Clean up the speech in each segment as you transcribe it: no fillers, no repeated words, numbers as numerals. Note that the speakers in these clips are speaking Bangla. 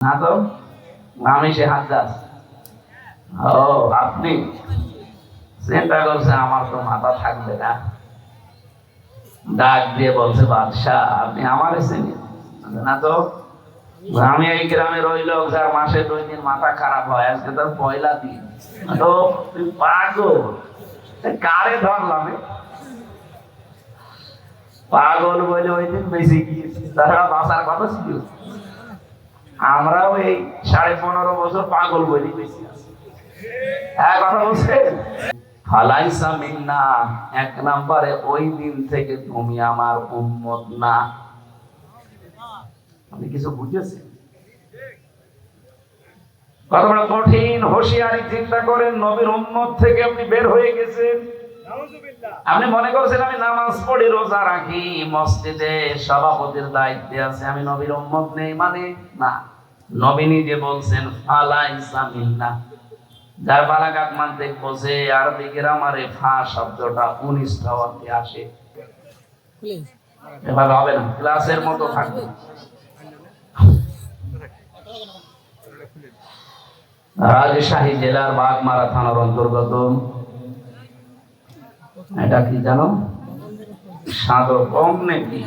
না তো আমি সে হাজ্জাজ। ও আপনি চিন্তা করছেন আমার তো মাথা থাকবে না। ডাক দিয়ে বলছে বাদশাহ আপনি আমার চিনি না তো? আমি এই গ্রামের ওই লোক যার মাসে 2 দিন মাথা খারাপ হয়, আজকে তার পয়লা দিন। তো তুই পাগল, কারে ধরলাম? পাগল বলে ওই দিন বেশি গিয়েছি, তারা বাঁচার কথা ছিল। আমরাও এই 15.5 বছর পাগল বলি বেশি আছি। হ্যাঁ কথা বলছে। ফালাইসা মিন্না, 1 নম্বরে ওই দিন থেকে তুমি আমার উম্মত না। আপনি কিছু বুঝেছেন? কত বড় কঠিন হুঁশিয়ারি! চিন্তা করেন, নবীর উম্মত থেকে আপনি বের হয়ে গেছেন। আপনি মনে করছেন আমি নামাজ পড়ি, রোজা রাখি, মসজিদে সভাপতির দায়িত্বে আছে, আমি নবীর উম্মত নেই মানে না। নবী নিজে বলছেন ফালাইসা মিন্না। যার বালাগাত মানতে বোঝে, আরবি গ্রামারে ফা শব্দটা 19টা অর্থে আসে। এভাবে হবে না, ক্লাসের মতো থাকবে। রাজশাহী জেলার বাগমারা থানার অন্তর্গত, এটা কি জানো? সাদর কম নাকি?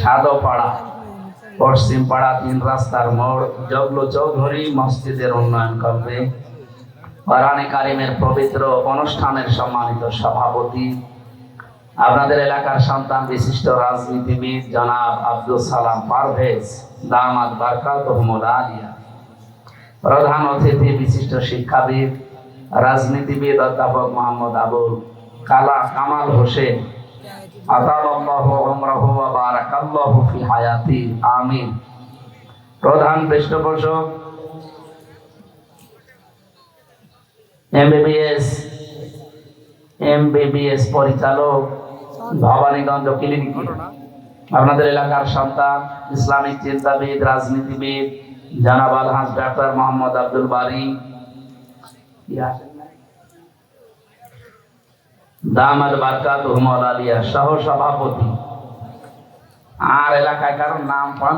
সাদপাড়া, পশ্চিম পাড়া 3 রাস্তার মোড়, জগলু চৌধুরী মসজিদের উন্নয়ন করবে। কোরআনে কারিমের পবিত্র অনুষ্ঠানের সম্মানিত সভাপতি, আপনাদের এলাকার সন্তান বিশিষ্ট রাজনীতিবিদ জনাব আব্দুল সালাম পারভেজ দামাত বারকাতুহুমুল আলিয়া। প্রধান অতিথি বিশিষ্ট শিক্ষাবিদ রাজনীতিবিদ অধ্যাপক মোহাম্মদ আবুল কামাল হোসেন, আতালাল্লাহু উমরাহু ওয়া বারাকাল্লাহু ফি হায়াতি, আমিন। প্রধান পৃষ্ঠপোষক এমবিবিএস পরিচালক, ভবানীগঞ্জ ক্লিনিক। আপনাদের এলাকার সন্তান ইসলামিক চিন্তাবিদ রাজনীতিবিদ জনাব আলহাজ ডাক্তার মোহাম্মদ আব্দুল বারী দামাত বারকাতুহুমুল আলিয়া সহ সভাপতি। আর এলাকায় কারো নাম পান?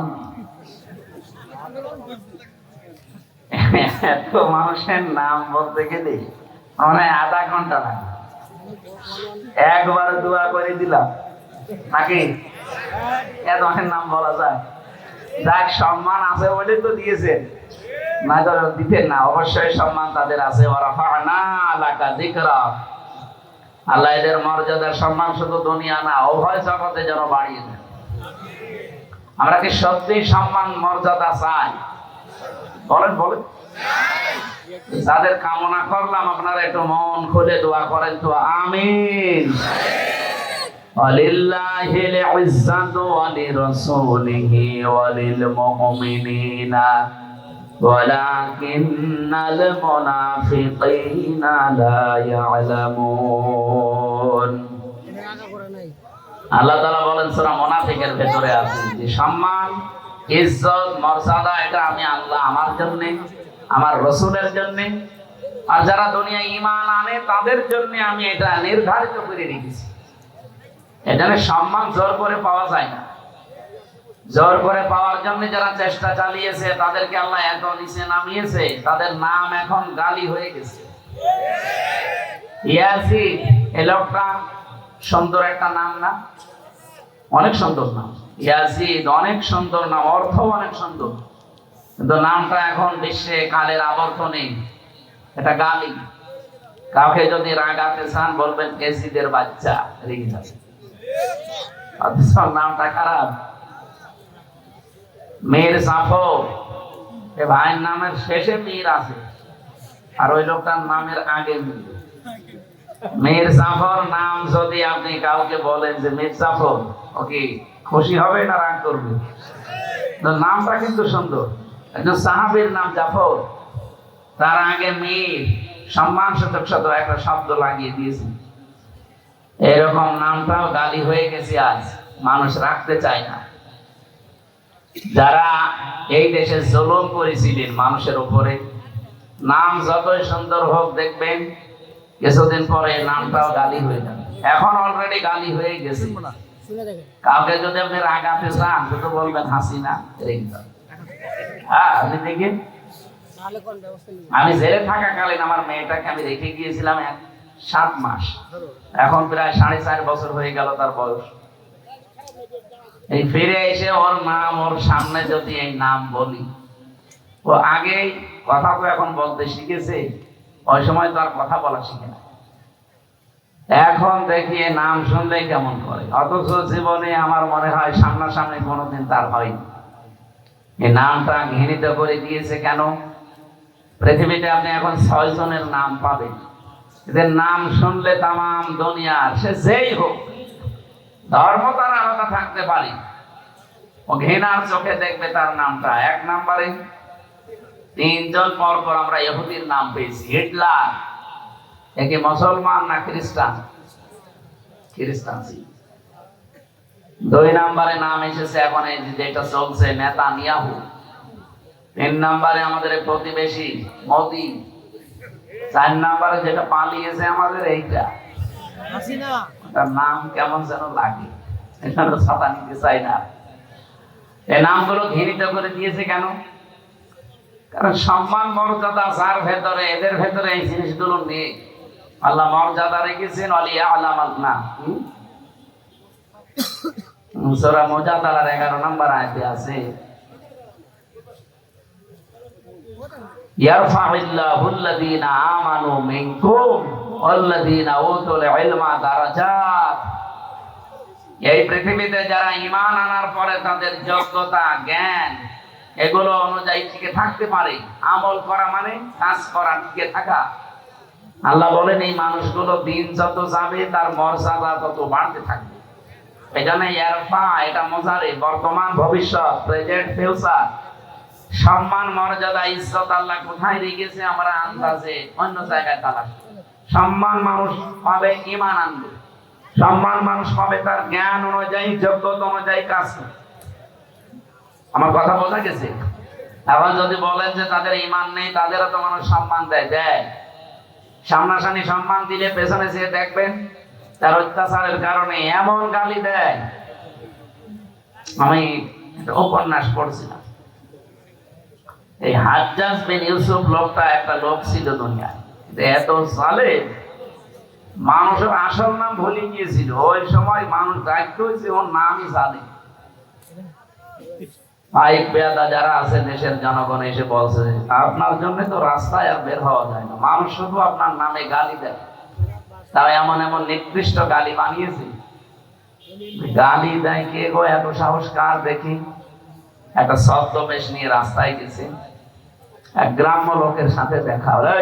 এত মানুষের নাম বলতে গেলে মানে আধা ঘন্টা লাগে। একবার দোয়া করে দিলাম নাকি এত অনেক নাম বলা যায়? যাক, সম্মান আছে বলে তো দিয়েছেন, না তো দিতেন না। অবশ্যই সম্মান তাদের আছে। ওয়ারাফা'না লাকা যিকরা, আল্লাহ এদের মর্যাদার সম্মান শুধু দুনিয়া না, উভয় জগতে যেন বাড়িয়ে দেন। আমরা কি সত্যি সম্মান মর্যাদা চাই? বলেন বলেন। যাদের কামনা করলাম আপনারা একটু মন খুলে দোয়া করেন তো, আমিন। ওয়ালিল্লাহিল ইজ্জাতু ওয়া লিরাসূলিহি ওয়া লিল মুমিনিনা ওয়ালাকিন্নাল মুনাফিকিনা লা ইয়ালামুন। আল্লাহ তাআলা বলেন সূরা মুনাফিকের ভেতরে আছে যে সম্মান, ইজ্জত, মর্যাদা এটা আমি আল্লাহ আমার জন্য, আমার রাসূলের জন্য, আর যারা দুনিয়ায় ঈমান আনে তাদের জন্য আমি এটা নির্ধারিত করে রেখেছি। এখানে সম্মান জোর করে পাওয়া যায় না। জোর করে পাওয়ার জন্য যারা চেষ্টা চালিয়েছে তাদেরকে আল্লাহ এত নিচে নামিয়েছে, তাদের নাম এখন গালি হয়ে গেছে। ইয়াসিন, এই লোকটা সুন্দর একটা নাম না? অনেক সুন্দর নাম ইয়াজিদ, অনেক সুন্দর নাম, অর্থ অনেক সুন্দর, কিন্তু নামটা এখন বিশ্বে কালের আবর্তনে এটা গালি। কাউকে যদি রাগাতে চান বলবেন এজিদের বাচ্চা, রেগে যাবে। অথচ নামটা খারাপ। মীর জাফর, এ ভাইয়ের নামের শেষে মীর আছে, আর ওই লোকটার নামের আগে মীর। মীর জাফর নাম যদি আপনি কাউকে বলেন যে মীর জাফর, ওকে খুশি হবে না রাগ করবে? নামটা কিন্তু সুন্দর। একজন সাহাবীর নাম জাফর, তার আগে মীর, সম্মান সূচক শত একটা শব্দ লাগিয়ে দিয়েছে। এরকম নামটাও গালি হয়ে গেছে, আজ মানুষ রাখতে চায় না। যারা এই দেশে জুলুম করেছিলেন মানুষের উপরে, নাম যতই সুন্দর হোক দেখবেন কিছুদিন পরে নামটাও গালি হয়ে যাবে। এখন অলরেডি গালি হয়ে গেছে। কাউকে যদি আপনি রাগাতে চান তো বলবেন হাসিনা রেগে যান। হ্যাঁ আপনি দেখেন, আমি জেলে থাকাকালীন আমার মেয়েটাকে আমি রেখে গিয়েছিলাম 7 মাস, এখন প্রায় 4.5 বছর হয়ে গেল তার বয়স। এই ফিরে এসে ওর নাম ওর সামনে যদি এই নাম বলি, ও আগে কথা তো এখন বলতে শিখেছে, ওই সময় তো আর কথা বলা শিখে না। এখন দেখি নাম শুনলেই কেমন করে, অথচ জীবনে আমার মনে হয় সামনাসামনি কোনোদিন তার হয়নি। এই নামটা ঘৃণিত করে দিয়েছে কেন? পৃথিবীতে আপনি এখন 6 জনের নাম পাবেন, এদের নাম শুনলে তামাম দুনিয়ার সে যেই হোক, ধর্ম তার আলাদা থাকতে পারে, ও ঘৃণার চোখে দেখবে তার নামটা। 1 নম্বরে 3 জন পর পর আমরা ইহুদির নাম পেয়েছি। হিটলার, একে মুসলমান না খ্রিস্টান? খ্রিস্টান ছিল। 2 নম্বরে নাম এসেছে এখন এই যেটা চলছে নেতানিয়াহু। 3 নম্বরে আমাদের প্রতিবেশী মোদি। 4 নম্বরে যেটা পালিয়েছে আমাদের এইটা হাসিনা। তার নাম কেমন যেন লাগে, এটা ছাতা নিতে চাই না। এই নামগুলো ঘৃণিত করে দিয়েছে কেন? কারণ সম্মান মর্যাদা যার ভেতরে, এদের ভেতরে এই জিনিসগুলো নেই। আল্লাহ মর্যাদা রেখেছেন আলিয়া আলামাতনা। সূরা মুজাদালার 11 নম্বর আয়াতে আছে, ইয়ারফাউল্লাহুল্লাযীনা আমানু মিনকুম ওয়াল্লাযীনা উতুল ইলমা দারাজাত। এই পৃথিবীতে যারা ঈমান আনার পরে তাদের যোগ্যতা জ্ঞান এগুলো অনুযায়ী টিকে থাকতে পারে, আমল করা মানে কাজ করা, টিকে থাকা। আল্লাহ বলেন এই মানুষগুলো দিন যত যাবে তার মর্যাদা তত বাড়তে থাকবে। এজন্য ইয়ারফা এটা মুজারে, বর্তমান ভবিষ্যৎ, প্রেজেন্ট ফিউচার। সম্মান মর্যাদা ইজ্জত আল্লাহ কোথায় রেখেছে আমরা আন্দাজে অন্য জায়গায় তালাশ। সম্মান মানুষ পাবে ঈমান আনবে, সম্মান মানুষ পাবে তার জ্ঞান অনুযায়ী, যোগ্যতা অনুযায়ী কাজ করে। আমার কথা বোঝা গেছে? এখন যদি বলেন যে তাদের ঈমান নেই, তাদেরও তো মানুষ সম্মান দেয়। সামনাসামনি সম্মান দিলে পেছনে সে দেখবেন তার অত্যাচারের কারণে এমন গালি দেয়। আমি উপন্যাস পড়ছিলাম, এই হাজ্জাজ বিন ইউসুফ লোকটা একটা লোক ছিল দুনিয়ায়, এত সালে মানুষের আসল নাম ভুলে গিয়েছিল। ওই সময় মানুষ দায়িত্ব হয়েছে ওর নামই জানে। ভাই পেয়াদা যারা আছে দেশের জনগণ এসে বলছে আপনার জন্য তো রাস্তায় আর বের হওয়া যায় না, মানুষ শুধু আপনার নামে গালি দেয়। তারা এমন এমন নিকৃষ্ট গালি বানিয়েছে। গালি দেয় কে গো? এত সাহস কার দেখি? একটা ছদ্মবেশ নিয়ে রাস্তায় গেছে, এক গ্রাম্য লোকের সাথে দেখা হলো।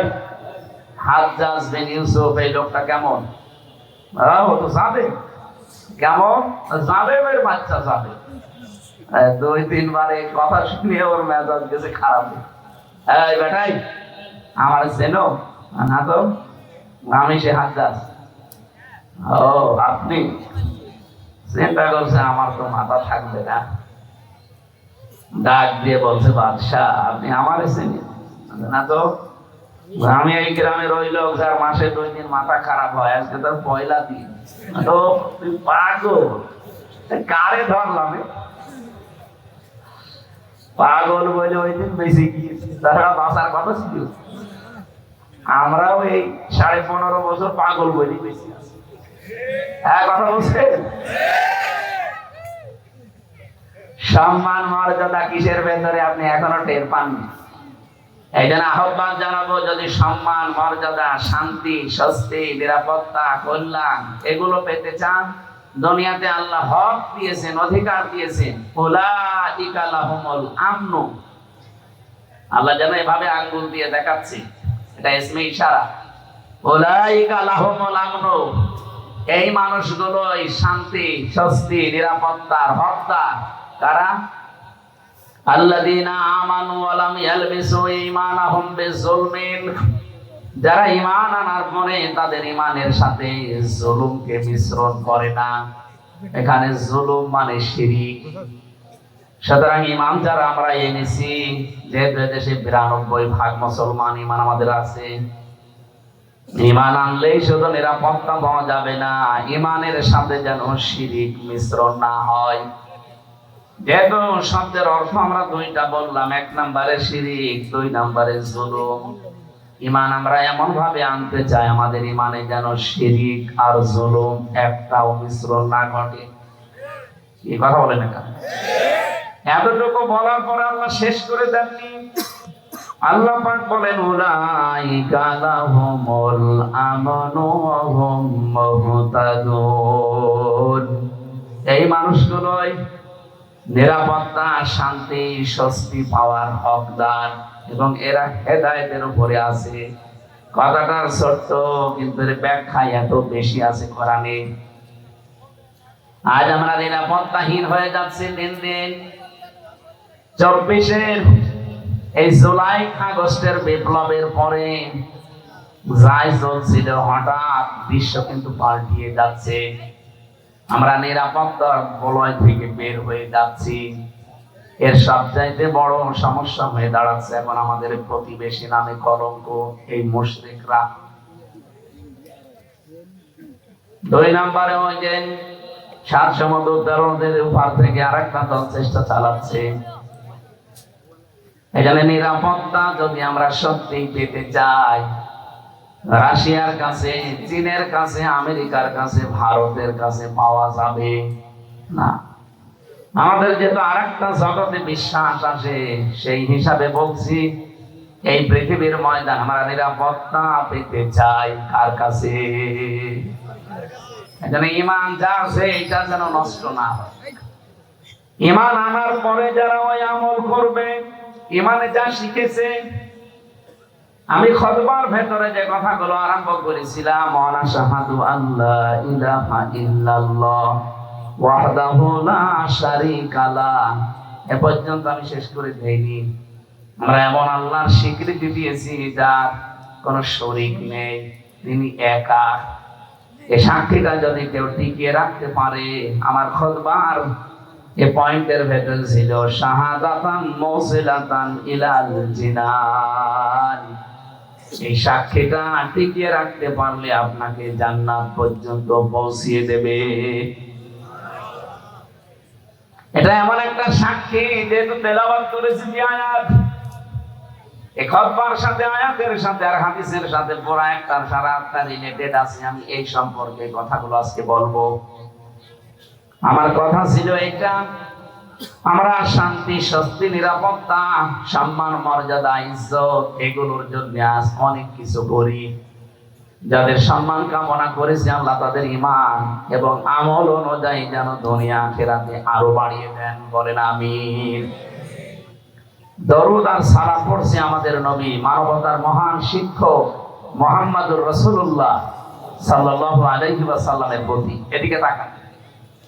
হাজ্জাজ বিন ইউসুফ এই লোকটা কেমন? ও তো যাবে। কেমন? যাবে বাচ্চা যাবে। 2-3 বার এই কথা শুনে ওর মেজাজ গেছে খারাপ। এই বেটাই আমার চেনো না? তো আমি সে হাজ্জাজ। ও আপনি? চিন্তা করছে আমার তো মাথা থাকবে না, ডাক দিয়ে বলছে বাদশাহ আপনি আমারে চেনেন না? তো আমি এই গ্রামের ওই লোক যার মাসে 2 দিন মাথা খারাপ হয়, আজকে তার পয়লা দিন। তো পাগল, কারে ধরলাম? পাগল বলে ওই দিন বেশি গিয়েছে, তারা বাঁচার কথা ছিল। আমরাও এই 15.5 বছর পাগল বলি বেশি আছি। হ্যাঁ কথা বলছেন? সম্মান মর্যাদা কিসের ভেতরে আপনি এখনো টের পাননি। এই জন্য আহ্বান জানাবো, যদি সম্মান মর্যাদা, শান্তি, স্বস্তি, নিরাপত্তা, কল্যাণ এগুলো পেতে চান, দুনিয়াতে আল্লাহ হক দিয়েছেন, অধিকার দিয়েছেন। উলাইকা লাহুমুল আমন। আল্লাহ যেন এভাবে আঙ্গুল দিয়ে দেখাচ্ছে, এটা ইসমে ইশারা। উলাইকা লাহুমুল আমন, এই মানুষগুলোই শান্তি, স্বস্তি, নিরাপত্তার হকদার। কারা? আল্লাযীনা আমানু ওয়া লাম ইয়ালবিসু ঈমানাহুম বিযুলমিন, যারা ঈমান আনার পরে তাদের ঈমানের সাথে জুলুমকে মিশ্রণ করে না। এখানে জুলুম মানে শিরক। সুতরাং ঈমান যারা আমরা এনেছি, যেহেতু দেশে 92% মুসলমান ঈমান আমাদের আছে, ঈমান আনলেই শুধু নিরাপত্তা পাওয়া যাবে না, ঈমানের সাথে যেন শিরক মিশ্রণ না হয়। যেহেতু শব্দের অর্থ আমরা দুইটা বললাম, এক নম্বরে শিরক, দুই নম্বরে জুলুম। ঈমান আমরা এমন ভাবে আনতে চাই আমাদের ঈমানে যেন শিরক আর জুলুম একটাও মিশ্রণ না ঘটে। এই কথা বলেন না? এতটুকু বলার পরে আল্লাহ শেষ করে দেননি। আল্লাহ পাক বলেন উলাইকা লাহুমুল আমানু ওয়া হুম মুহতাদুন। এই মানুষগুলোই নিরাপত্তা, শান্তি, স্বস্তি পাওয়ার হকদার এবং এরা হেদায়েতের উপরে আছে। কথাটা ছোট্ট, কিন্তু এর ব্যাখ্যা এত বেশি আছে কোরআনে। আজ আমরা নিরাপত্তাহীন হয়ে যাচ্ছি দিন দিন। 24-এর এই জুলাই আগস্টের বিপ্লবের পরে যাই চলছিল, হঠাৎ বিশ্ব কিন্তু পাল্টিয়ে যাচ্ছে। আমরা নিরাপত্তার বলয় থেকে বের হয়ে যাচ্ছি। এর সবচাইতে বড় সমস্যা হয়ে দাঁড়াচ্ছে এখন আমাদের প্রতিবেশী নামে কলঙ্ক, এই মুশরিকরা। 2 নম্বরে ওই যে 7 সমুদ্র উত্তরের উপর থেকে আরেকটা দল চেষ্টা চালাচ্ছে। এখানে নিরাপত্তা যদি আমরা সত্যি পেতে চাই, রাশিয়ার কাছে, চীনের কাছে, আমেরিকার কাছে, ভারতের কাছে পাওয়া যাবে না। আমাদের যেহেতু আরেকটা জগতে বিশ্বাস আসে, সেই হিসাবে বলছি এই পৃথিবীর ময়দান আমরা নিরাপত্তা পেতে চাই কার কাছে? এখানে ঈমান যা আছে এটা যেন নষ্ট না হয়। ঈমান আনার পরে যারা ওই আমল করবে, ঈমানে যা শিখেছে। আমি খুতবার ভেতরে যে কথাগুলো আরম্ভ করেছিলাম, ওয়া শাহাদু আল্লা ইলাহা ইল্লাল্লাহ ওয়াহদাহু লা শারীকা লাহ, এ পর্যন্ত আমি শেষ করে দেইনি। আমরা এমন আল্লাহর স্বীকৃতি দিয়েছি যার কোনো শরীক নেই, তিনি একা। এই সাক্ষীটা যদি কেউ টিকিয়ে রাখতে পারে, আমার খুতবার এই পয়েন্টের ভেতর ছিল শাহাদাতান মুসিলাতান ইলাল জিনান। এই সাক্ষীটা টিকিয়ে রাখতে পারলে আপনাকে জান্নাত পর্যন্ত পৌঁছিয়ে দেবে। এটা এমন একটা সাক্ষী, যেহেতু তেলাওয়াত করেছি যে আয়াত, এই খুতবার সাথে, আয়াতের সাথে আর হাদিসের সাথে পুরো একটার সারা আটটা রিলেটেড আছে। আমি এই সম্পর্কে কথাগুলো আজকে বলবো। আমার কথা ছিল এটা, আমরা শান্তি, স্বস্তি, নিরাপত্তা, সম্মান, মর্যাদা, ইজ্জত এগুলোর জন্য আজ অনেক কিছু করি। যাদের সম্মান কামনা করেছে আল্লাহ তাদের ঈমান এবং আমল অনুযায়ী যেন দুনিয়া আখিরাতে আরো বাড়িয়ে দেন, বলেন আমিন। দরুদ আর সালাম পড়ছে আমাদের নবী, মানবতার মহান শিক্ষক মুহাম্মদুর রাসূলুল্লাহ সাল্লাল্লাহু আলাইহি ওয়াসাল্লামের প্রতি। এদিকে তাকান।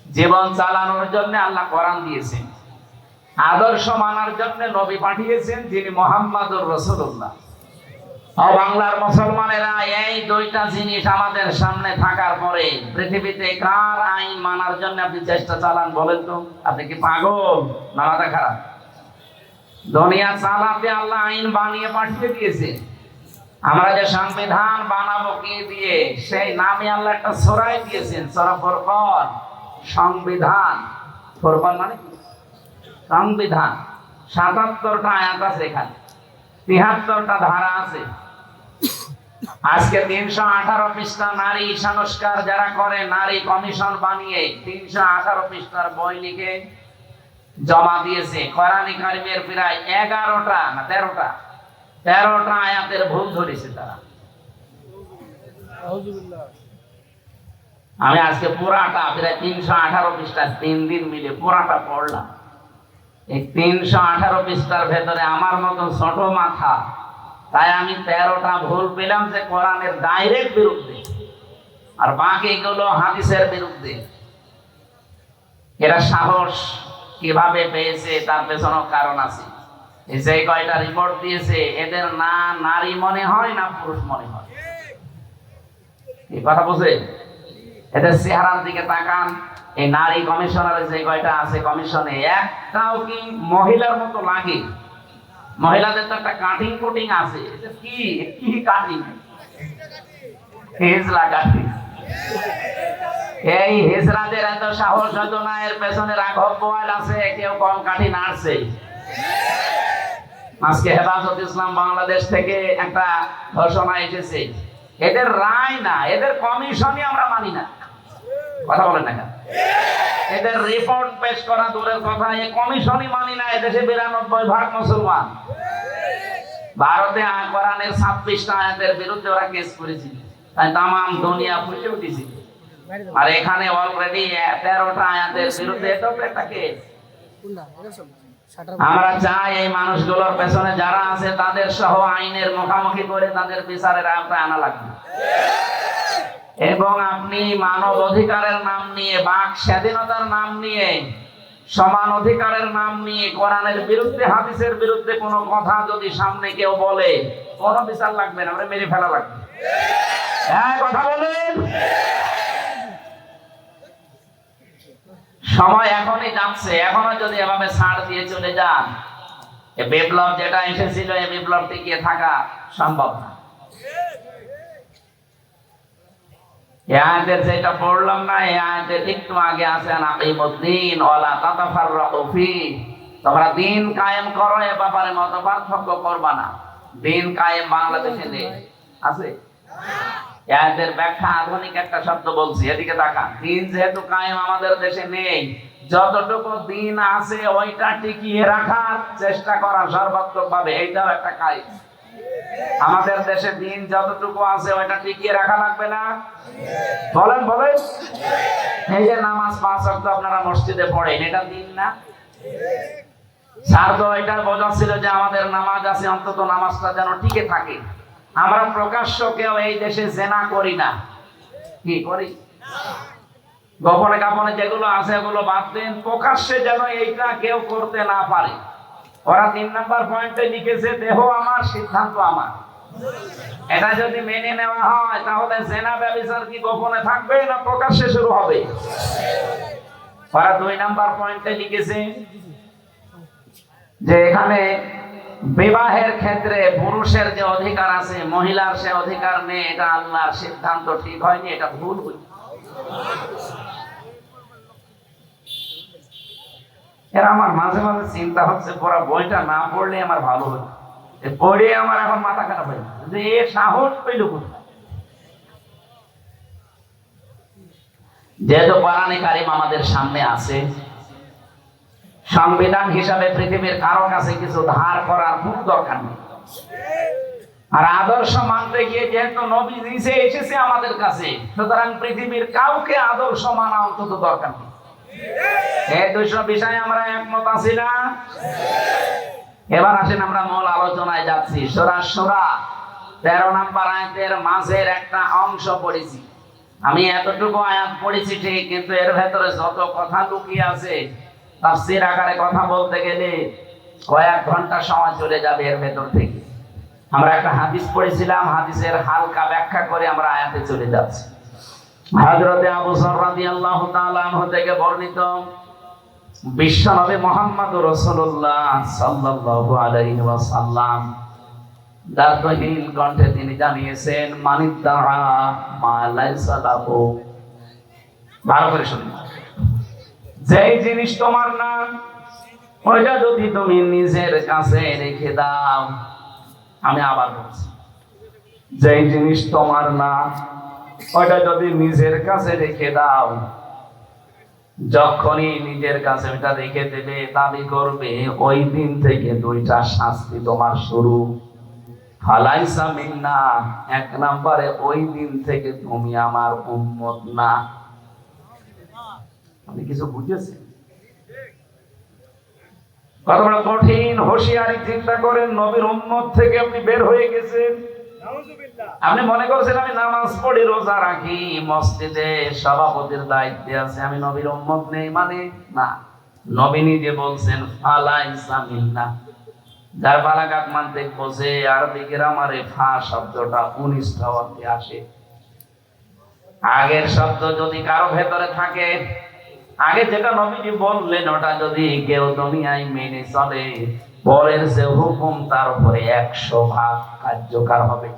জীবন চালানোর জন্য আল্লাহ কোরআন দিয়েছেন, আদর্শ মানার জন্য নবী পাঠিয়েছেন যিনি মুহাম্মদুর রাসূলুল্লাহ। ও বাংলার মুসলমানেরা, এই দুইটা জিনিস আমাদের সামনে থাকার পরে পৃথিবীতে কার আইন মানার জন্য আপনি চেষ্টা চালান বলেন তো? আপনি কি পাগল না মাথা খারাপ? দুনিয়া চালাতে আল্লাহ আইন বানিয়ে পাঠিয়ে দিয়েছে। আমরা যে সংবিধান বানাবো কি দিয়ে, সেই নামে আল্লাহ একটা সূরাই দিয়েছেন, সূরা ফুরকান। সংবিধান, ফুরকান মানে সংবিধান। ৭৭টা আয়াত আছে এখানে, ৭৩টা ধারা আছে। আজকে ৩১৮ পৃষ্ঠা নারী সংস্কার যারা করে, নারী কমিশন বানিয়ে ৩১৮ পৃষ্ঠার বই লিখে জমা দিয়েছে। কোরআন কারীমের প্রায় 11টা না 13টা আয়াতের ভুল ধরেছে তারা। আমি আজকে পুরাটা প্রায় ৩১৮ পৃষ্ঠা ৩ দিন মিলে পুরাটা পড়লাম। এই ৩১৮ পৃষ্ঠার ভেতরে আমার মতো ছোট মাথা, তাই আমি 13টা ভুল পেলাম যে কোরআনের ডাইরেক্ট বিরুদ্ধে, আর বাকিগুলো হাদিসের বিরুদ্ধে। এরা সাহস কিভাবে পেয়েছে তার পেছনেও কারণ আছে। এই যে কয়টা রিপোর্ট দিয়েছে, এদের না নারী মনে হয় না পুরুষ মনে হয়। এই কথা বুঝে এদের চেহারার দিকে তাকান। এই নারী কমিশনার যে কয়টা আছে কমিশনে, একটাও কি মহিলার মতো লাগে? মহিলাদের তো একটা কাটিং কুটিং আছে, এটা কি কি কাটিং? হিজলা কাঠি। এই হিজরাদের এত সাহস হতো না, এর পেছনে রাঘব বোয়াল আছে, কেউ কম কাঠি নাড়ছে। আজকে হেফাজত ইসলাম বাংলাদেশ থেকে একটা ঘোষণা এসেছে, এদের রায় না, এদের কমিশনই আমরা মানি না। কথা বলেন না কেন? এদের রিপোর্ট পেশ করা দূরের কথা, এই কমিশনই মানি না। এদেশে 92% মুসলমান। ভারতে কোরআনের 26টা আয়াতের বিরুদ্ধে ওরা কেস করেছিল, তাই তামাম দুনিয়া ফুটে উঠেছিল। আর এখানে অলরেডি 13টা আয়াতের বিরুদ্ধে, এটাও তো একটা কেস। আমরা চাই এই মানুষগুলোর পেছনে যারা আছে তাদের সহ আইনের মুখোমুখি করে তাদের বিচারের আওতায় আনা লাগবে। এবং আপনি মানব অধিকারের নাম নিয়ে, বাক স্বাধীনতার নাম নিয়ে, সমান অধিকারের নাম নিয়ে কোরআনের বিরুদ্ধে, হাদিসের বিরুদ্ধে কোনো কথা যদি সামনে কেউ বলে, কোনো বিচার লাগবে না, আমরা মেরে ফেলা লাগবে। হ্যাঁ, কথা বলেন। সময় এখনই যাচ্ছে, এখনো যদি এভাবে ছাড় দিয়ে চলে যান, এই বিপ্লব যেটা এসেছিল, এই বিপ্লব টিকিয়ে থাকা সম্ভব না। এই আয়াতের যেটা পড়লাম না, এই আয়াতের একটু আগে আছে আকিমুদ্দিন ওয়ালা তাতাফাররাকু ফি, তোমরা দিন কায়েম করো, এ ব্যাপারে মত পার্থক্য করবা না। দিন কায়েম বাংলাদেশে নেই, আছে? এদের ব্যাখ্যা আধুনিক একটা শব্দ বলছি, এদিকে তাকান। দিন যেহেতু কায়েম আমাদের দেশে নেই, যতটুকু দিন আছে ওইটা টিকিয়ে রাখার চেষ্টা করা সর্বাত্মক ভাবে, এইটাও একটা কাজ। আমাদের দেশে দিন যতটুকু আছে ওইটা টিকিয়ে রাখা লাগবে না? বলেন বলেন। এই যে নামাজ 5 ওয়াক্ত আপনারা মসজিদে পড়েন, এটা দিন না? স্যার তো এটা বোঝাচ্ছিল যে আমাদের নামাজ আছে, অন্তত নামাজটা যেন টিকে থাকে। আমরা প্রকাশ্য কেউ এই দেশে জেনা করি না, কি করি? গোপনে কাপনে যেগুলো আছে ওগুলো বাদ দেন, প্রকাশ্যে যেন এইটা কেউ করতে না পারে। ওরা 3 নাম্বার পয়েন্টে লিখেছে, দেহ আমার, সিদ্ধান্ত আমার। এটা যদি মেনে নেওয়া হয়, তাহলে জেনা ব্যভিচার কি গোপনে থাকবে না প্রকাশ্যে শুরু হবে? ওরা 2 নাম্বার পয়েন্টে লিখেছে যে এখানে বিবাহের ক্ষেত্রে পুরুষের যে অধিকার আছে, মহিলার সে অধিকার নেই। এটা আল্লাহর সিদ্ধান্ত ঠিক হয়নি, এটা ভুল হয়েছে। এর আমার মাঝে মাঝে চিন্তা হচ্ছে, পুরো বইটা না পড়লে আমার ভালো হতো। পড়ে আমার এখন মাথা খারাপ হয়ে যে এ সাহস পেল কোথায়? যেহেতু কোরআনে কারিম আমাদের সামনে আছে, সংবিধান হিসাবে পৃথিবীর কারো কাছে কিছু ধার করার কোনো দরকার নেই। আর আদর্শ মানতে গিয়ে যেহেতু নবী নিজে এসেছে আমাদের কাছে, সুতরাং পৃথিবীর কাউকে আদর্শ মানা অন্তত দরকার নেই। এই 200 বিষয়ে আমরা একমত আছি না? এবার আসেন আমরা মূল আলোচনায় যাচ্ছি। সূরা শূরা 13 নম্বর আয়াতের মাঝের একটা অংশ পড়েছি। আমি এতটুকু আয়াত পড়েছি ঠিক, কিন্তু এর ভেতরে যত কথা লুকিয়ে আছে, তাফসীর আকারে কথা বলতে গেলে কয়েক ঘন্টা সময় চলে যাবে এর ভেতর থেকে। আমরা একটা হাদিস পড়েছিলাম, হাদিসের হালকা ব্যাখ্যা করে আমরা আয়াতে চলে যাচ্ছি। হযরতে আবু যর রাদিয়াল্লাহু তাআলা আনহু থেকে বর্ণিত, বিশ্বনবী মুহাম্মদুর রাসূলুল্লাহ সাল্লাল্লাহু আলাইহি ওয়াসাল্লাম দারদহিল কণ্ঠে তিনি জানিয়েছেন, মানিদ্দাআ মা লাইসা লাহু। ভালো করে শুনুন, যেই জিনিস তোমার না, ওইটা যদি তুমি নিজের কাছে রেখে দাও। আমি আবার বলছি, যেই জিনিস তোমার না, ওইটা যদি নিজের কাছে রেখে দাও, যখনই নিজের কাছে ওইটা রেখে দেবে, দাবি করবে ওই দিন থেকে 2টা শাস্তি তোমার শুরু। ফালাইসা মিন্না, 1 নম্বরে ওই দিন থেকে তুমি আমার উম্মত না। আপনি কিছু বুঝেছেন? কত বড় কঠিন হুঁশিয়ারি! চিন্তা করেন, নবীর উম্মত থেকে আপনি বের হয়ে গেছেন। আপনি মনে করছেন আমি নামাজ পড়ি, রোজা রাখি, মসজিদে সভাপতির দায়িত্বে আছে, আমি নবীর উম্মত নেই মানে না। নবী নিজে বলছেন ফালাইসা মিন্না। যার বালাগাত মানতে বোঝে, আরবি গ্রামারে ফা শব্দটা 19টা অর্থে আসে। আগের শব্দ যদি কারো ভেতরে থাকে, আগে যেটা নবীজি বললেন ওটা যদি কেউ দুনিয়ায় মেনে চলে, পরের যে হুকুম তার উপরে 100 ভাগ কার্যকর হবে।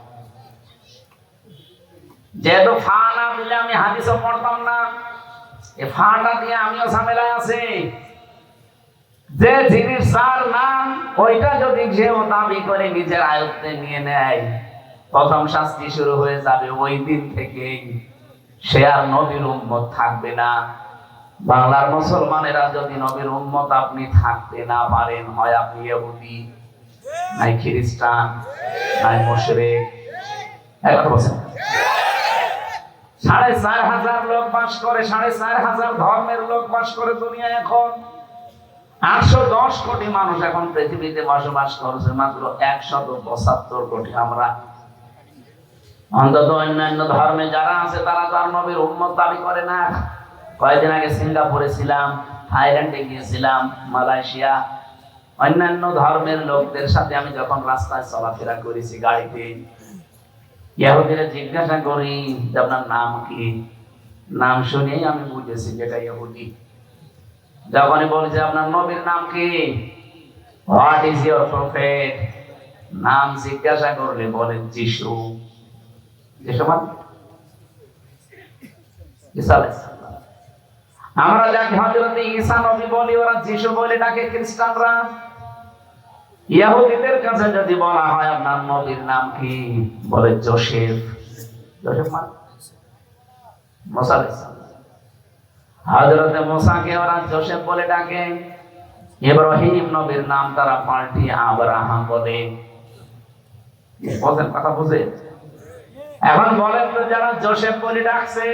যেহেতু ফা না দিলে আমি হাদিসও পড়তাম না, এই ফাটা দিয়ে আমিও ঝামেলায় আছি। যে জিনিস যার নাম ওইটা যদি যেও দাবি করে নিজের আয়ত্তে নিয়ে নেয়, প্রথম শাস্তি শুরু হয়ে যাবে ওই দিন থেকেই। সে আর নবীর উম্মত থাকবে না। বাংলার মুসলমানেরা যদি নবীর উম্মত আপনি থাকতে না পারেন, হয় আপনি ইহুদি, নাই খ্রিস্টান, নাই মুশরিক। একটা বলছেন ৪,৫০০ লোক বাস করে, ৪,৫০০ ধর্মের লোক বাস করে দুনিয়ায়। এখন ৮১০ কোটি মানুষ এখন পৃথিবীতে বসবাস করছে, মাত্র ১৭৫ কোটি আমরা। অন্তত অন্যান্য ধর্মে যারা আছে তারা তার নবীর উম্মত দাবি করে না। কয়েকদিন আগে সিঙ্গাপুরে ছিলাম, থাইল্যান্ডে গিয়েছিলাম, মালয়েশিয়া। অন্যান্য ধর্মের লোকদের সাথে আমি যখন রাস্তায় চলাফেরা করেছি গাড়িতে, ইহুদিরা জিজ্ঞাসা করি যে আপনার নাম কি? নাম শুনেই আমি বুঝেছি যেটা ইহুদি। যখনই বলছে আপনার নবীর নাম কি, হোয়াট ইজ ইউর প্রফেট, নাম জিজ্ঞাসা করলে বলেন যিশু। যিশু মানে ঈসা আলাইহিস সালাম। আমরা যাকে হযরত ঈসা নবী বলি, ওরা যিশু বলে ডাকে খ্রিস্টানরা। ইহুদিদের কাছে যদি বলা হয় আপনার নবীর নাম কি, বলে যোসেফ। যোসেফ মানে মুসা আলাইহিস সালাম। হযরত মুসাকে ওরা যোসেফ বলে ডাকে। ইব্রাহিম নবীর নাম তারা পাল্টিয়ে আব্রাহাম বলে। বুঝেন কথা? বুঝে এখন বলেন তো, যারা যোসেফ বলে ডাকছে,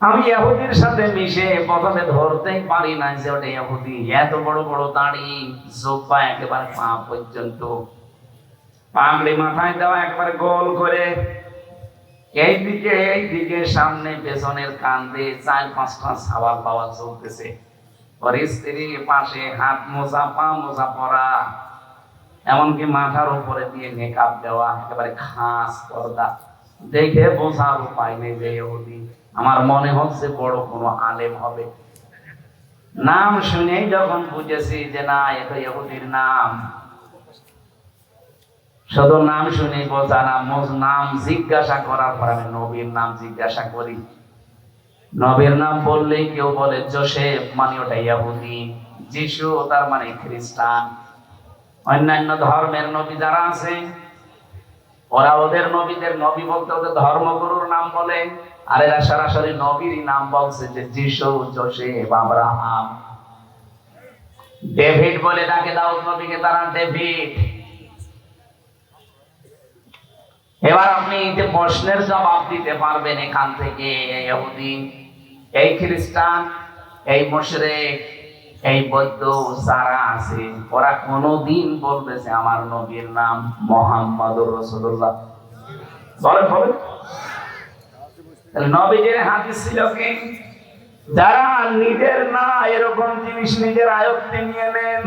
আমি ইহুদির সাথে মিশে প্রথমে ধরতেই পারি না যে ওটা ইহুদি। এত বড় বড় দাড়ি, জুব্বা একেবারে পা পর্যন্ত, পাগড়ি মাথায় দেওয়া একেবারে গোল করে, এইদিকে সামনে পেছনের কান্দে ৪-৫টা ছাওয়াল পাওয়া চলতেছে। ওর স্ত্রী পাশে হাত মোজা, পা মোজা পরা, এমনকি মাথার উপরে দিয়ে মেকআপ দেওয়া, একেবারে খাস পর্দা। দেখে বোঝার উপায় নেই যে ইহুদি। আমার মনে হচ্ছে বড় কোনো আলেম হবে। নাম শুনেই যখন বুঝেছি যে না, এটা ইহুদির নাম। শুধু নাম শুনেই বোঝা না, নাম জিজ্ঞাসা করার পর আমি নবীর নাম জিজ্ঞাসা করি। নবীর নাম বললেই কেউ বলে যোসেফ, মানে ওটা ইহুদি। যিশু তার মানে খ্রিস্টান। অন্যান্য ধর্মের নবী যারা আছে, ওরা ওদের নবীদের নবী বলতে ওদের ধর্মগুরুর নাম বলে, আর এরা সরাসরি নবীর নাম বলছে যে যিশু, যোসেফ, আব্রাহাম। ডেভিড বলে ডাকে দাউদ নবীকে তারা ডেভিড। এবার আপনি যে প্রশ্নের জবাব দিতে পারবেন এখান থেকে, এই ইহুদি, এই খ্রিস্টান, এই মুশরিক, এই বৌদ্ধ যারা আছে, ওরা কোনদিন বলবে যে আমার নবীর নাম মুহাম্মদুর রাসূলুল্লাহ? বলেন বলেন। নবীজির হাদিস ছিল কি? যারা নিজের না এরকম জিনিস নিজের আয়ত্তে নিয়ে নেন,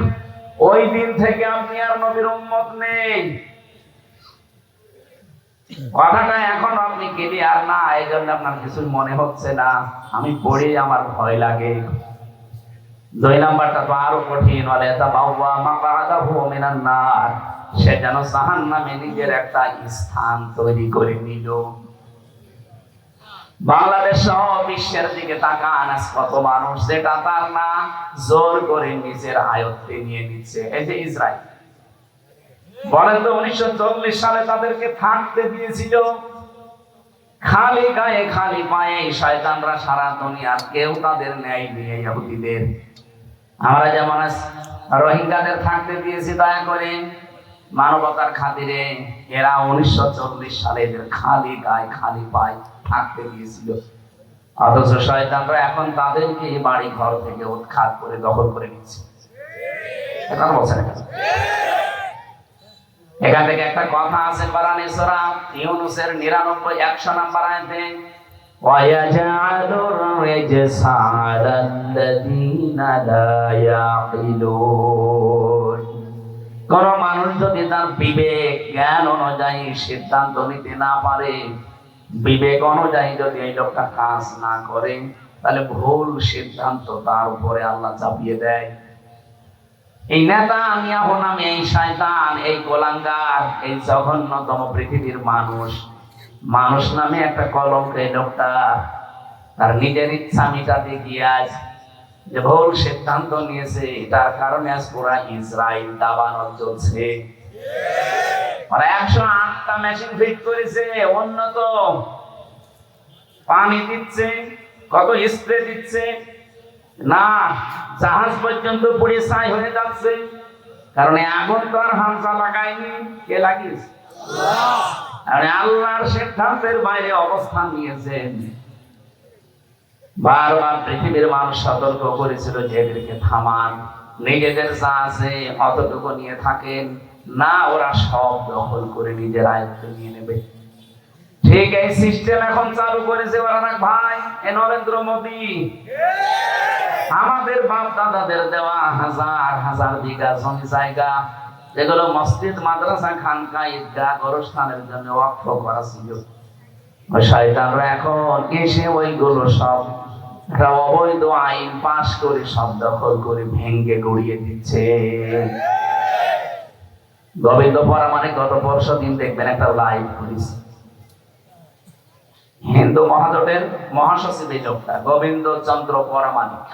ওই দিন থেকে আপনি আর নবীর উম্মত নেই। কথাটা এখন আপনি ক্লিয়ার না, এই জন্য আপনার কিছু মনে হচ্ছে না। আমি পড়ে আমার ভয় লাগে। ২ নাম্বারটা তো আরো কঠিন, বলে তাবাওয়া মাকআদাহু মিনান নার, সে যেন জাহান্নামে নিজের একটা স্থান তৈরি করে নিল। বাংলাদেশ সহ বিশ্বের দিকে তাকান, কত মানুষ যেটা তার না জোর করে নিজের আয়ত্তে নিয়ে নিচ্ছে। এই যে ইসরায়েল, বলেন তো ১৯৪০ সালে তাদেরকে থাকতে দিয়েছিল খালি গায়ে খালি পায়ে। শয়তানরা সারা দুনিয়ার কেউ তাদের ন্যায় নিয়ে ইহুদিদের। আমরা যেমন রোহিঙ্গাদের থাকতে দিয়েছি দয়া করে মানবতার খাতিরে, এরা ১৯৪০ সালে এদের খালি গায়ে খালি পায়ে থাকতে দিয়েছিল। অথচ শয়তানরা এখন তাদেরকে বাড়ি ঘর থেকে উৎখাত করে দখল করে নিচ্ছে। এটা বলছেন এখান থেকে একটা কথা আছে কোরআনে সূরা ইউনূসের ৯৯-১০০ নম্বর আয়াতে, ওয়ায়াজআলুর রিজসা আলাল্লাযীনা লা ইয়াকিলুন। কোন মানুষ যদি তার বিবেক জ্ঞান অনুযায়ী সিদ্ধান্ত নিতে না পারে, বিবেক অনুযায়ী যদি এই লোকটা কাজ না করে, তাহলে ভুল সিদ্ধান্ত তার উপরে আল্লাহ চাপিয়ে দেয়। এই নেতানিয়াহু নামে এই শয়তান, এই গোলাঙ্গার, এই জঘন্যতম পৃথিবীর মানুষ মানুষ নামে একটা কলঙ্ক। এই লোকটা তার নিজের ইচ্ছা মিটাতে গিয়ে আজ যে ভুল সিদ্ধান্ত নিয়েছে, তার কারণে আজ পুরা ইসরায়েল দাবানল চলছে। 108টা মেশিন ফিট করেছে, উন্নত পানি দিচ্ছে, কত স্প্রে দিচ্ছে না, জাহাজ পর্যন্ত পুড়ে ছাই হয়ে যাচ্ছে। কারণ আগুন তো আর হামজা লাগায়নি, কে লাগিয়েছে? আল্লাহর সিদ্ধান্তের বাইরে অবস্থান নিয়েছেন। বারবার পৃথিবীর মানুষ সতর্ক করেছিল যে এদেরকে থামান, নিজেদের যা আছে অতটুকু নিয়ে থাকেন না, ওরা সব দখল করে নিজের আয়ত্তে নিয়ে নেবে। ঠিক এই সিস্টেম এখন চালু করেছে ওরা না ভাই, এ নরেন্দ্র মোদী। আমাদের বাপ দাদাদের দেওয়া হাজার হাজার বিঘা জমি জায়গা, যেগুলো মসজিদ, মাদ্রাসা, খানকা, ঈদগাহ, গোরস্থানের জন্য ওয়াকফ করা ছিল, শয়তানরা এখন এসে ওইগুলো সব একটা অবৈধ আইন পাশ করে সব দখল করে ভেঙ্গে গড়িয়ে দিচ্ছে। গোবিন্দ পরামানিক গত পরশু দিন দেখবেন একটা লাইভ করেছে, হিন্দু মহাজোটের মহাসচিব এই লোকটা গোবিন্দ চন্দ্র পরামানিক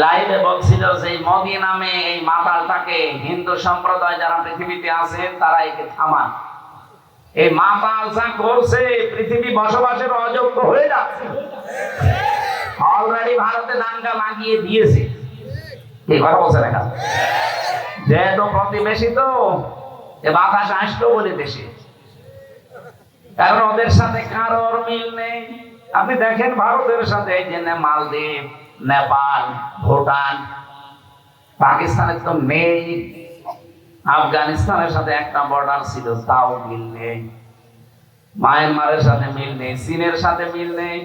লাইভে বলছিল যে মোদী নামে এই মাতালটাকে হিন্দু সম্প্রদায় যারা পৃথিবীতে আছেন তারা একে থামান। এই মাতাল যা করছে পৃথিবী বসবাসের অযোগ্য হয়ে যাচ্ছে। অলরেডি ভারতে দাঙ্গা লাগিয়ে দিয়েছে। এই কথা বলছে দেখা, যেহেতু প্রতিবেশী তো এ বাতাস আসলো বলে দেশে, কারণ ওদের সাথে কারোর মিল নেই। আপনি দেখেন ভারতের সাথে এই যে মালদ্বীপ, নেপাল, ভুটান, পাকিস্তানের তো নেই, আফগানিস্তানের সাথে একটা বর্ডার ছিল তাও মিল নেই, মায়ানমারের সাথে মিল নেই, চীনের সাথে মিল নেই,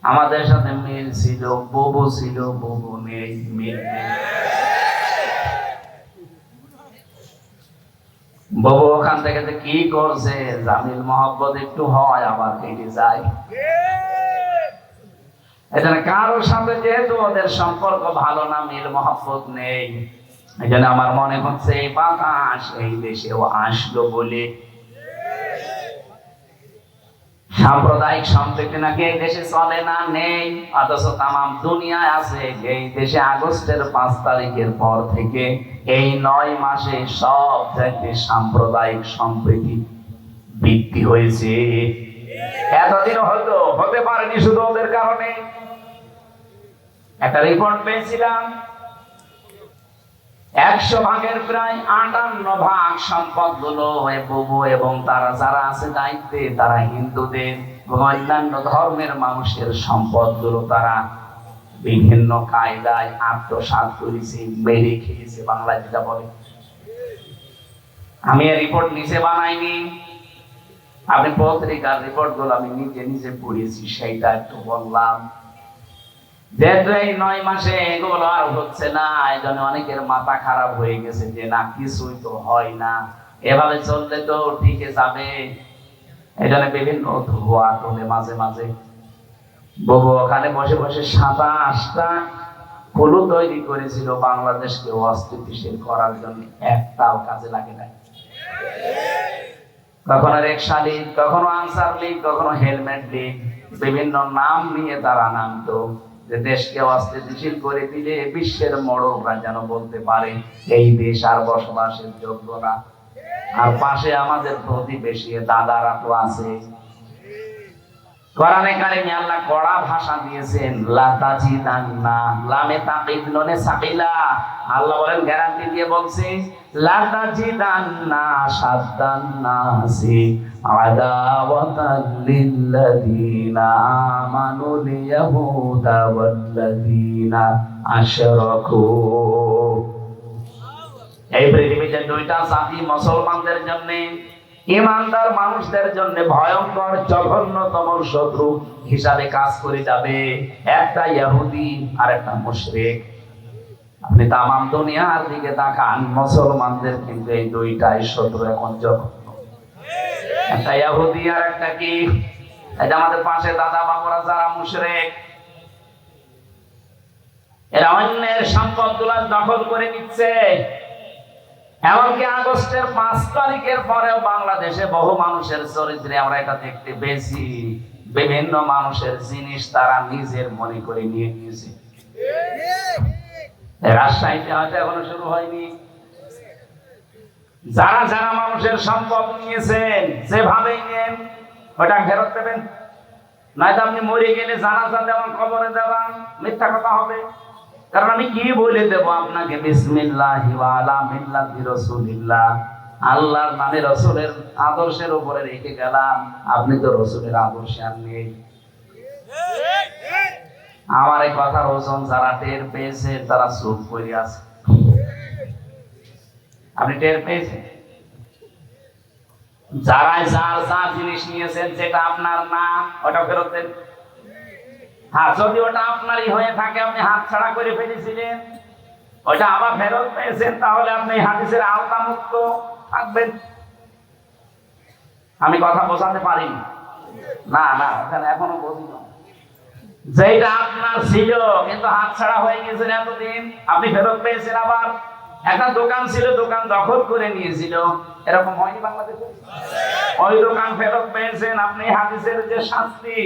আমাদের সাথে মিল ছিল, বুবু ছিল, বুবু নেই, মিল নেই। বাবু ওখান থেকে যে কি করছে, জামিল মোহাম্মদ একটু হয় আবার কেটে যায়। এখানে কারোর সাথে যেহেতু ওদের সম্পর্ক ভালো না, মিল মোহাম্মদ নেই, এখানে আমার মনে হচ্ছে এই বাতাস এই দেশেও আসলো বলে। সাম্প্রদায়িক সম্প্রীতি নাকি এই দেশে চলে না, নেই, অথচ তামাম দুনিয়ায় আছে। এই দেশে আগস্টের 5 তারিখের পর থেকে এই 9 মাসে সব জায়গায় সাম্প্রদায়িক সম্প্রীতি বৃদ্ধি হয়েছে। এতদিন হয়তো হতে পারেনি শুধু ওদের কারণে। একটা রিপোর্ট পেয়েছিলাম, 100 ভাগের প্রায় 58 ভাগ সম্পদ গুলো বুবু এবং তারা যারা আছে দায়িত্বে, তারা হিন্দুদের এবং অন্যান্য ধর্মের মানুষের সম্পদ গুলো তারা বিভিন্ন কায়দায় আত্মসাৎ করেছে, মেরে খেয়েছে, বাংলা যেটা বলে। আমি এই রিপোর্ট নিজে বানাইনি, আপনি পত্রিকার রিপোর্ট গুলো আমি নিজে নিজে পড়েছি, সেইটা একটু বললাম। যেহেতু এই 9 মাসে এগুলো আর হচ্ছে না, এই জন্য অনেকের মাথা খারাপ হয়ে গেছে যে না কিছুই তো হয় না, এভাবে চললে তো ঠিকই যাবে। এই জন্য বিভিন্ন ধোয়া তোলে মাঝে মাঝে। বাবু ওখানে বসে বসে 27টা কুলু তৈরি করেছিল বাংলাদেশকে অস্থিতিশীল করার জন্য, একটাও কাজে লাগে নাই। কখনো রিকশা লীগ, কখনো আনসার লীগ, কখনো হেলমেট লীগ, বিভিন্ন নাম নিয়ে তারা নামতো যে দেশকে অস্থিতিশীল করে দিলে বিশ্বের মোড়করা যেন বলতে পারে এই দেশ আর বসবাসের যোগ্য না। আর পাশে আমাদের প্রতিবেশী দাদারা তো আছে। কোরআনে কারিমে আল্লাহ কড়া ভাষা দিয়েছেন, লা তাজিদান্না, লামে তাকিদ নুনে সাকিলা। আল্লাহ বলেন, গ্যারান্টি দিয়ে বলছে, লা তাজিদান্না শাদ্দান নাসি আদাওয়াতাল লিল্লাযিনা আমানুল ইয়াহুদা ওয়াল্লাযিনা আশরাকু। এই পৃথিবীতে 2টা জাতি মুসলমানদের জন্য, ইমানদার মানুষদের জন্য ভয়ঙ্কর জঘন্যতম শত্রু হিসাবে কাজ করে যাবে। একটা ইহুদি আর একটা মুশরিক। আপনি তামাম দুনিয়ার দিকে তাকান, মুসলমানদের কিন্তু এই 2টাই শত্রু এখন জঘন্য। একটা ইহুদি আর একটা কি, এটা আমাদের পাশে দাদা বাবুরা যারা মুশরিক, এরা অন্যের সম্পদ গুলা দখল করে নিচ্ছে। এমনকি আগস্টের 5 তারিখের পরেও বাংলাদেশে বহু মানুষের চরিত্রে আমরা এটা দেখতে পেয়েছি, বিভিন্ন মানুষের জিনিস তারা নিজের মনে করে নিয়ে নিয়েছে। রাজশাহীতে হয়তো এখনো শুরু হয়নি। যারা যারা মানুষের সম্পদ নিয়েছেন, যেভাবেই নেন ওটা ফেরত দেবেন, নয়তো আপনি মরে গেলে জানাজা দেওয়া, কবরে দেওয়া মিথ্যা কথা হবে। কারণ আমি কি বলে দেব আপনাকে, বিসমিল্লাহি ওয়া আলা মিল্লাতি রাসূলিল্লাহ, আল্লাহর নামে রাসূলের আদর্শের উপরে রেখে গেলাম, আপনি তো রাসূলের আদর্শে আর নেই। আমার এই কথার ওজন যারা টের পেয়েছে তারা চুপ করে আছে। আপনি টের পেয়েছেন? যারা যার যা জিনিস নিয়েছেন যেটা আপনার না ওটা ফেরত দেন। হ্যাঁ, যদি ওটা আপনারই হয়ে থাকে, আপনি হাত ছাড়া করে ফেলেছিলেন, ওটা আবার ফেরত পেয়েছেন, তাহলে আপনি হাদিসের আওতা মুক্ত থাকবেন। আমি কথা বোঝাতে পারিনি? না না, ওখানে এখনো বুঝি না। যেটা আপনার ছিল কিন্তু হাত ছাড়া হয়ে গেছে এতদিন, আপনি ফেরত পেয়েছেন। আবার একটা দোকান ছিল, দোকান দখল করে নিয়েছিল, এরকম হয়নি বাংলাদেশে? ওই দোকান ফেরত পেয়েছেন, আপনি হাদিসের যে শাস্তি,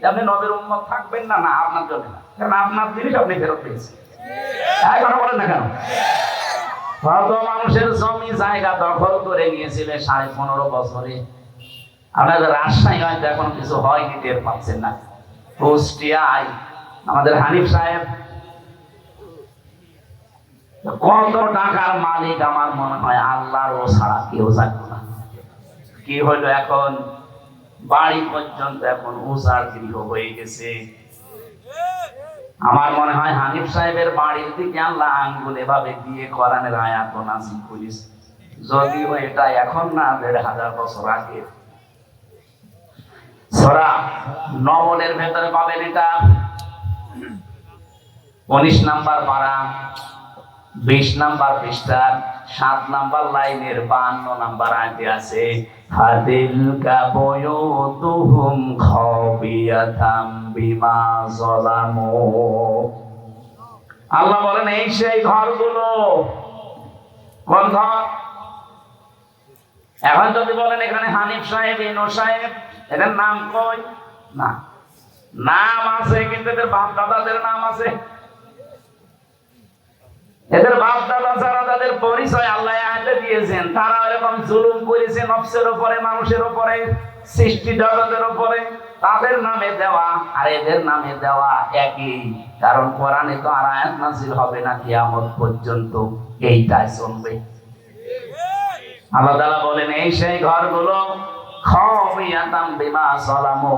আপনি নবীর উম্মত থাকবেন না? না, আপনার জন্য না, কারণ আপনার জিনিস আপনি ফেরত পেয়েছেন। কথা বলেন না কেন? কত মানুষের জমি জায়গা দখল করে নিয়েছিল 15.5 বছরে। আপনাদের রাজশাহী হয়তো এখন কিছু হয়নি, টের পাচ্ছেন না। কুষ্টিয়ায় আমাদের হানিফ সাহেব কত টাকার মালিক, আমার মনে হয় আল্লাহর ও ছাড়া কেউ জানতো না। কি হইলো এখন? বাড়ি পর্যন্ত এখন উজাড় গৃহ হয়ে গেছে। আমার মনে হয় হানিফ সাহেবের বাড়ির দিকে আল্লাহ আঙ্গুল এভাবে দিয়ে কোরআনের আয়াত নাযিল করেছে, যদিও এটা এখন না, 1500 বছর আগে। সূরা নমলের ভেতরে পাবেন এটা, 19 নাম্বার পারা, 20 নাম্বার পৃষ্ঠার 7 নাম্বার লাইনের 52 নাম্বার আয়াতে আছে, ফাতিলকা বুয়ুতুহুম খাবিয়াতাম বিমা যালামু। আল্লাহ বলেন এই সেই ঘরগুলো। কোন ঘর? এখন যদি বলেন এখানে হানিফ সাহেব, ইনো সাহেব, এদের নাম কই? না, নাম আছে কিন্তু এদের বাপ দাদাদের নাম আছে। এদের বাপ দাদা যারা, তাদের পরিচয় আল্লাহ আয়াতে দিয়েছেন, তারা এরকম জুলুম করেছে নফসের উপরে, মানুষের উপরে, সৃষ্টি জগতের উপরে, তাদের নামে দেওয়া আর এদের নামে দেওয়া একই। কারণ কোরআনে তো আর আয়াত নাযিল হবে না কিয়ামত পর্যন্ত, এইটাই চলবে। আল্লাহ তাআলা বলেন এই সেই ঘরগুলো, খাবিয়াতাম বিমা যালামু।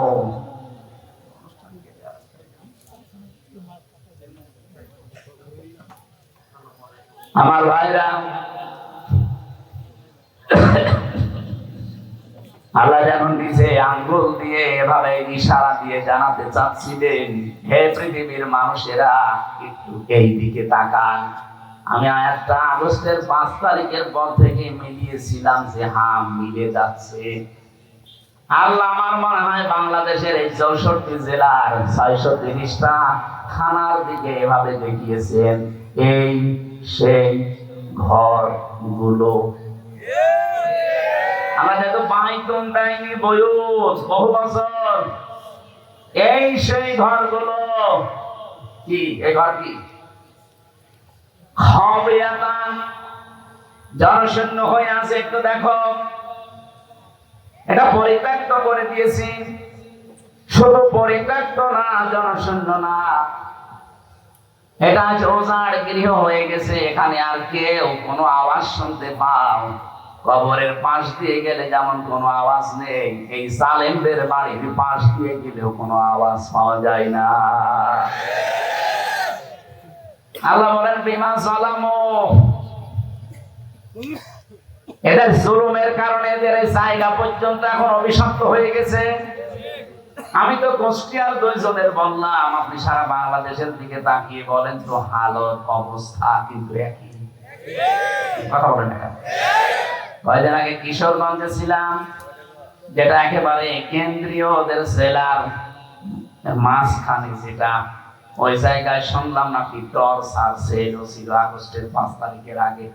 আমার ভাইরা, আল্লাহ যেমন দিছে আঙ্গুল দিয়ে এভাবে ইশারা দিয়ে জানাতে চাচ্ছিলেন, হে পৃথিবীর মানুষেরা একটু এই দিকে তাকান। আমি আয়াতটা আগস্টের 5 তারিখের পর থেকে মিলিয়েছিলাম যে হ্যাঁ মিলে যাচ্ছে। আল্লাহ আমার মনে হয় বাংলাদেশের এই 64 জেলার 630টা থানার দিকে এভাবে দেখিয়েছেন, এই সেই ঘরগুলো। আমরা যেহেতু বাইতুন দেয়নি বয়স বহু বছর, এই সেই ঘরগুলো। কি এই ঘর? কি খাবিয়াতান, জনশূন্য হয়ে আছে। একটু দেখো, এটা পরিত্যক্ত করে দিয়েছি। শুধু পরিত্যক্ত না, জনশূন্য না, এটা আজ উজাড় গৃহ হয়ে গেছে। এখানে আর কেউ কোনো আওয়াজ শুনতে পাও? কবরের পাশ দিয়ে গেলে যেমন কোনো আওয়াজ নেই, এই জালেমদের বাড়ির পাশ দিয়ে গেলেও কোনো আওয়াজ পাওয়া যায় না। আল্লাহ বলেন বিমা যালামু, এদের জুলুমের কারণে এদের এই জায়গা পর্যন্ত এখন অভিশপ্ত হয়ে গেছে। আমি তো কুষ্টিয়ার 2 জনের বললাম, আপনি সারা বাংলাদেশের দিকে তাকিয়ে বলেন তো, হালত অবস্থা কিন্তু একই। কথা বলেন না? কয়েকদিন আগে কিশোরগঞ্জে ছিলাম, যেটা একেবারে কেন্দ্রীয় ওদের জেলার মাঝখানে, যেটা ওই জায়গায় শুনলাম নাকি টর্চ আর সেলও ছিল আগস্টের 5 তারিখের আগে।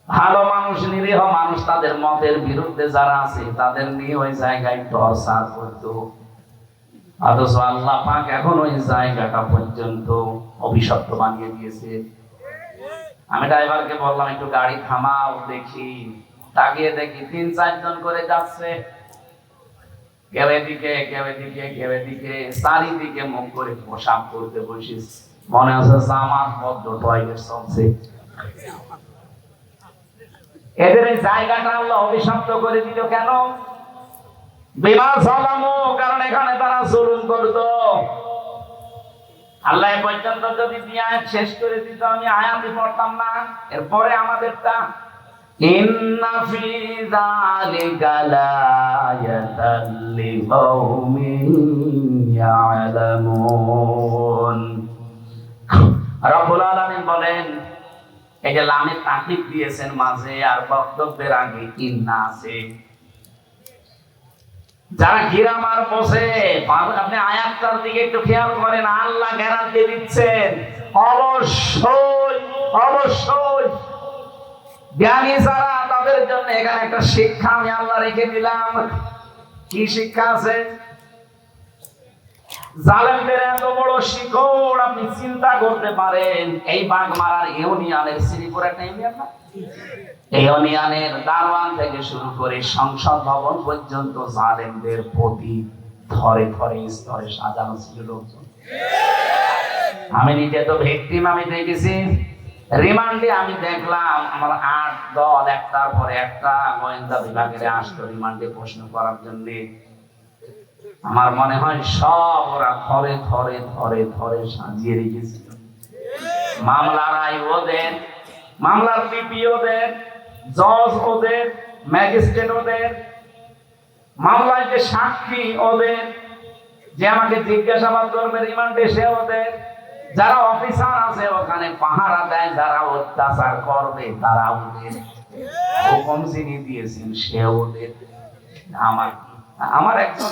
ভালো মানুষ, নিরীহ মানুষ, তাদের মতের বিরুদ্ধে যারা আছে তাদের নিয়ে ওই জায়গায় টর্চার করতো। অথচ আল্লাহ পাক এখন ওই জায়গাটা পর্যন্ত অভিশপ্ত বানিয়ে দিয়েছে। আমি ড্রাইভারকে বললাম একটু গাড়ি থামাও, দেখি। তাকিয়ে দেখি ৩-৪ জন করে যাচ্ছে, কেউ এদিকে কেউ এদিকে কেউ এদিকে, চারিদিকে মুখ করে পোশাক করতে বসিস, মনে হচ্ছে জামাত বদ্ধ টয়লেট চলছে। এদের এই জায়গাটা আল্লাহ অভিশপ্ত করে দিল কেন? বিমা সালামু, কারণ এখানে তারা জুলুম করতো। আল্লাহ পর্যন্ত যদি আয়াত শেষ করে দিত, আমি আয়াতই পড়তাম না। এরপরে আমাদেরটা ইন্না ফি যালিকা লায়াতাল লিকাউমিন ইয়ালামুন। রব্বুল আলামিন বলেন, এই যে লামে তাকিদ দিয়েছেন মাঝে আর বক্তব্যের আগে ইন্না আছে, যারা গ্রামার বসে, আপনি আয়াতটার দিকে একটু খেয়াল করেন। আল্লাহ গ্যারান্টি দিচ্ছেন অবশ্যই অবশ্যই জ্ঞানী যারা, তাদের জন্য এখানে একটা শিক্ষা আমি আল্লাহ রেখে দিলাম। কি শিক্ষা আছে? জালেমদের এত বড় শিকড় আপনি চিন্তা করতে পারেন। এই বাগমারার ইউনিয়নের, শ্রীপুর একটা ইউনিয়ন না, এই ইউনিয়নের দারওয়ান থেকে শুরু করে সংসদ ভবন পর্যন্ত জালেমদের প্রতি ধরে ধরে স্তরে সাজানো ছিল লোকজন। আমি নিজে তো ভিকটিম, আমি দেখেছি। রিমান্ডে আমি দেখলাম আমার ৮ দল একটার পর একটা গোয়েন্দা বিভাগের আসতো রিমান্ডে প্রশ্ন করার জন্য। আমার মনে হয় সব ওরা ধরে ধরে ধরে ধরে সাজিয়ে রেখেছিল। মামলার আই ওদের, মামলার পিপি ওদের, জজ ওদের, ম্যাজিস্ট্রেট ওদের, মামলায় যে সাক্ষী ওদের, যে আমাকে জিজ্ঞাসাবাদ করবে রিমান্ডে সে ওদের, যারা অফিসার আছে ওখানে পাহারা দেয়, যারা অত্যাচার করবে তারা ওদের, হুকুম যিনি দিয়েছেন সে ওদের। আমার একজন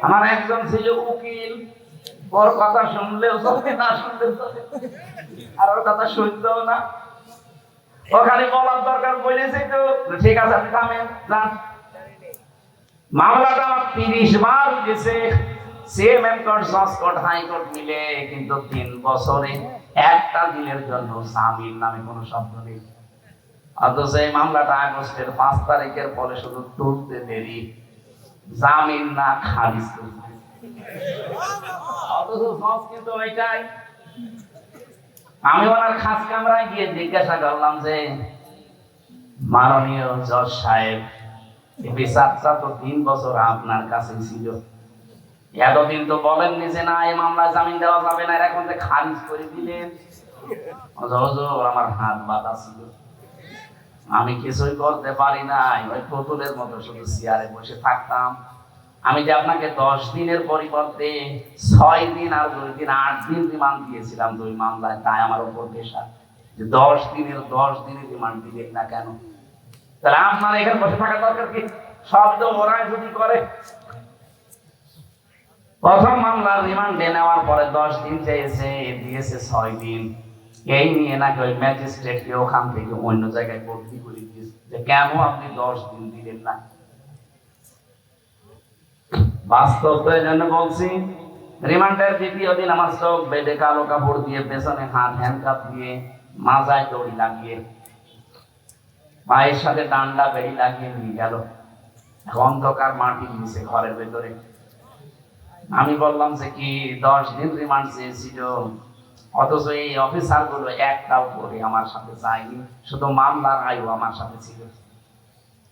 আমার একজন ছিল উকিল, ওর কথা শুনলেও চলে, না শুনলেও চলে, আর ওর কথা শুনতেও না। ওখানে বলার দরকার বলেছে তো, ঠিক আছে আপনি থামেন যান। মামলাটা আমার ৩০ বার গেছে, সিএমএম কোর্ট, জজ কোর্ট, হাইকোর্ট মিলে, কিন্তু ৩ বছরে একটা দিনের জন্য জামিন নামে কোনো শব্দ নেই। অথচ এই মামলাটা আগস্টের ৫ তারিখের পরে শুধু তুলতে দেরি, জামিন না খারিজ করতে। অথচ জজ কিন্তু ওইটাই। আমি ওনার খাস কামরায় গিয়ে জিজ্ঞাসা করলাম যে, মাননীয় জজ সাহেব, বিচারটা তো ৩ বছর আপনার কাছে ছিল, এতদিন তো বলেননি যে না এই মামলায় জামিন দেওয়া যাবে না, এখন যে খারিজ করে দিলেন। হুজুর আমার হাত বাঁধা ছিল, আমি কিছুই করতে পারি নাই, ওই পুতুলের মতো শুধু চেয়ারে বসে থাকতাম। আমি যে আপনাকে 10 দিনের পরিবর্তে 6 দিন আর 2 দিন 8 দিন রিমান্ড দিয়েছিলাম 2 মামলায়, তাই আমার উপর পেশা যে 10 দিনের রিমান্ড দিলেন না কেন? তাহলে আপনার এখানে বসে থাকা দরকার কি? শব্দ ওরাই যদি করে। প্রথম মামলার রিমান্ডে নেওয়ার পরে 10 দিন চেয়েছে, দিয়েছে 6 দিন। এই নিয়ে নাকি ওই ম্যাজিস্ট্রেটকে ওখান থেকে অন্য জায়গায় বদলি করে দিয়েছে যে কেন আপনি 10 দিন দিলেন না। বাস্তব জন্য বলছি, রিমান্ডের 2য় দিন আমার চোখ বেঁধে কালো কাপড় দিয়ে, পেছনে হাত হ্যান্ডকাপ দিয়ে, মাথায় দড়ি লাগিয়ে, পায়ের সাথে ডান্ডা বেড়ি লাগিয়ে নিয়ে গেল অন্ধকার মাটির নিচে ঘরের ভেতরে। আমি বললাম যে কি 10 দিন রিমান্ড চেয়েছিল, অথচ এই অফিসার গুলো একটাও করে আমার সাথে যায়নি, শুধু মামলার আয়ু আমার সাথে ছিল।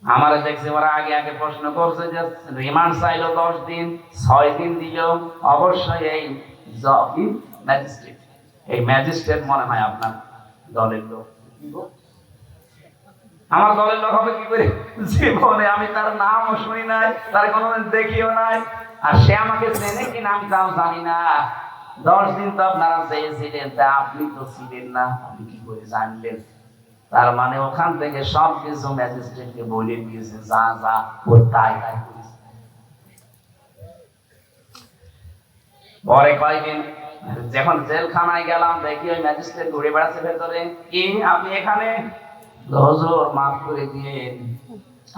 আমার দেখছি ওরা আগে আগে প্রশ্ন করছে যে রিমান্ড চাইলো 10 দিন, 6 দিন দিল, অবশ্যই এই ম্যাজিস্ট্রেট, এই ম্যাজিস্ট্রেট মনে হয় আপনার দলের লোক। আমার দলের লোক হবে কি করে? জীবনে আমি তার নামও শুনি নাই, তার কোনোদিন দেখিও নাই, আর সে আমাকে চেনে কিনা আমি তাও জানি না। 10 দিন তো আপনারা চেয়েছিলেন, তা আপনি তো ছিলেন না, আপনি কি করে জানলেন? তার মানে ওখান থেকে সবকিছু ম্যাজিস্ট্রেটকে বলে দিয়েছে, যা যা ও তাই তাই করেছে। পরে কয়েকদিন যখন জেলখানায় গেলাম দেখি ওই ম্যাজিস্ট্রেট ঘুরে বেড়াচ্ছে ভেতরে, কি আপনি এখানে? হুজুর মাফ করে দিয়েন,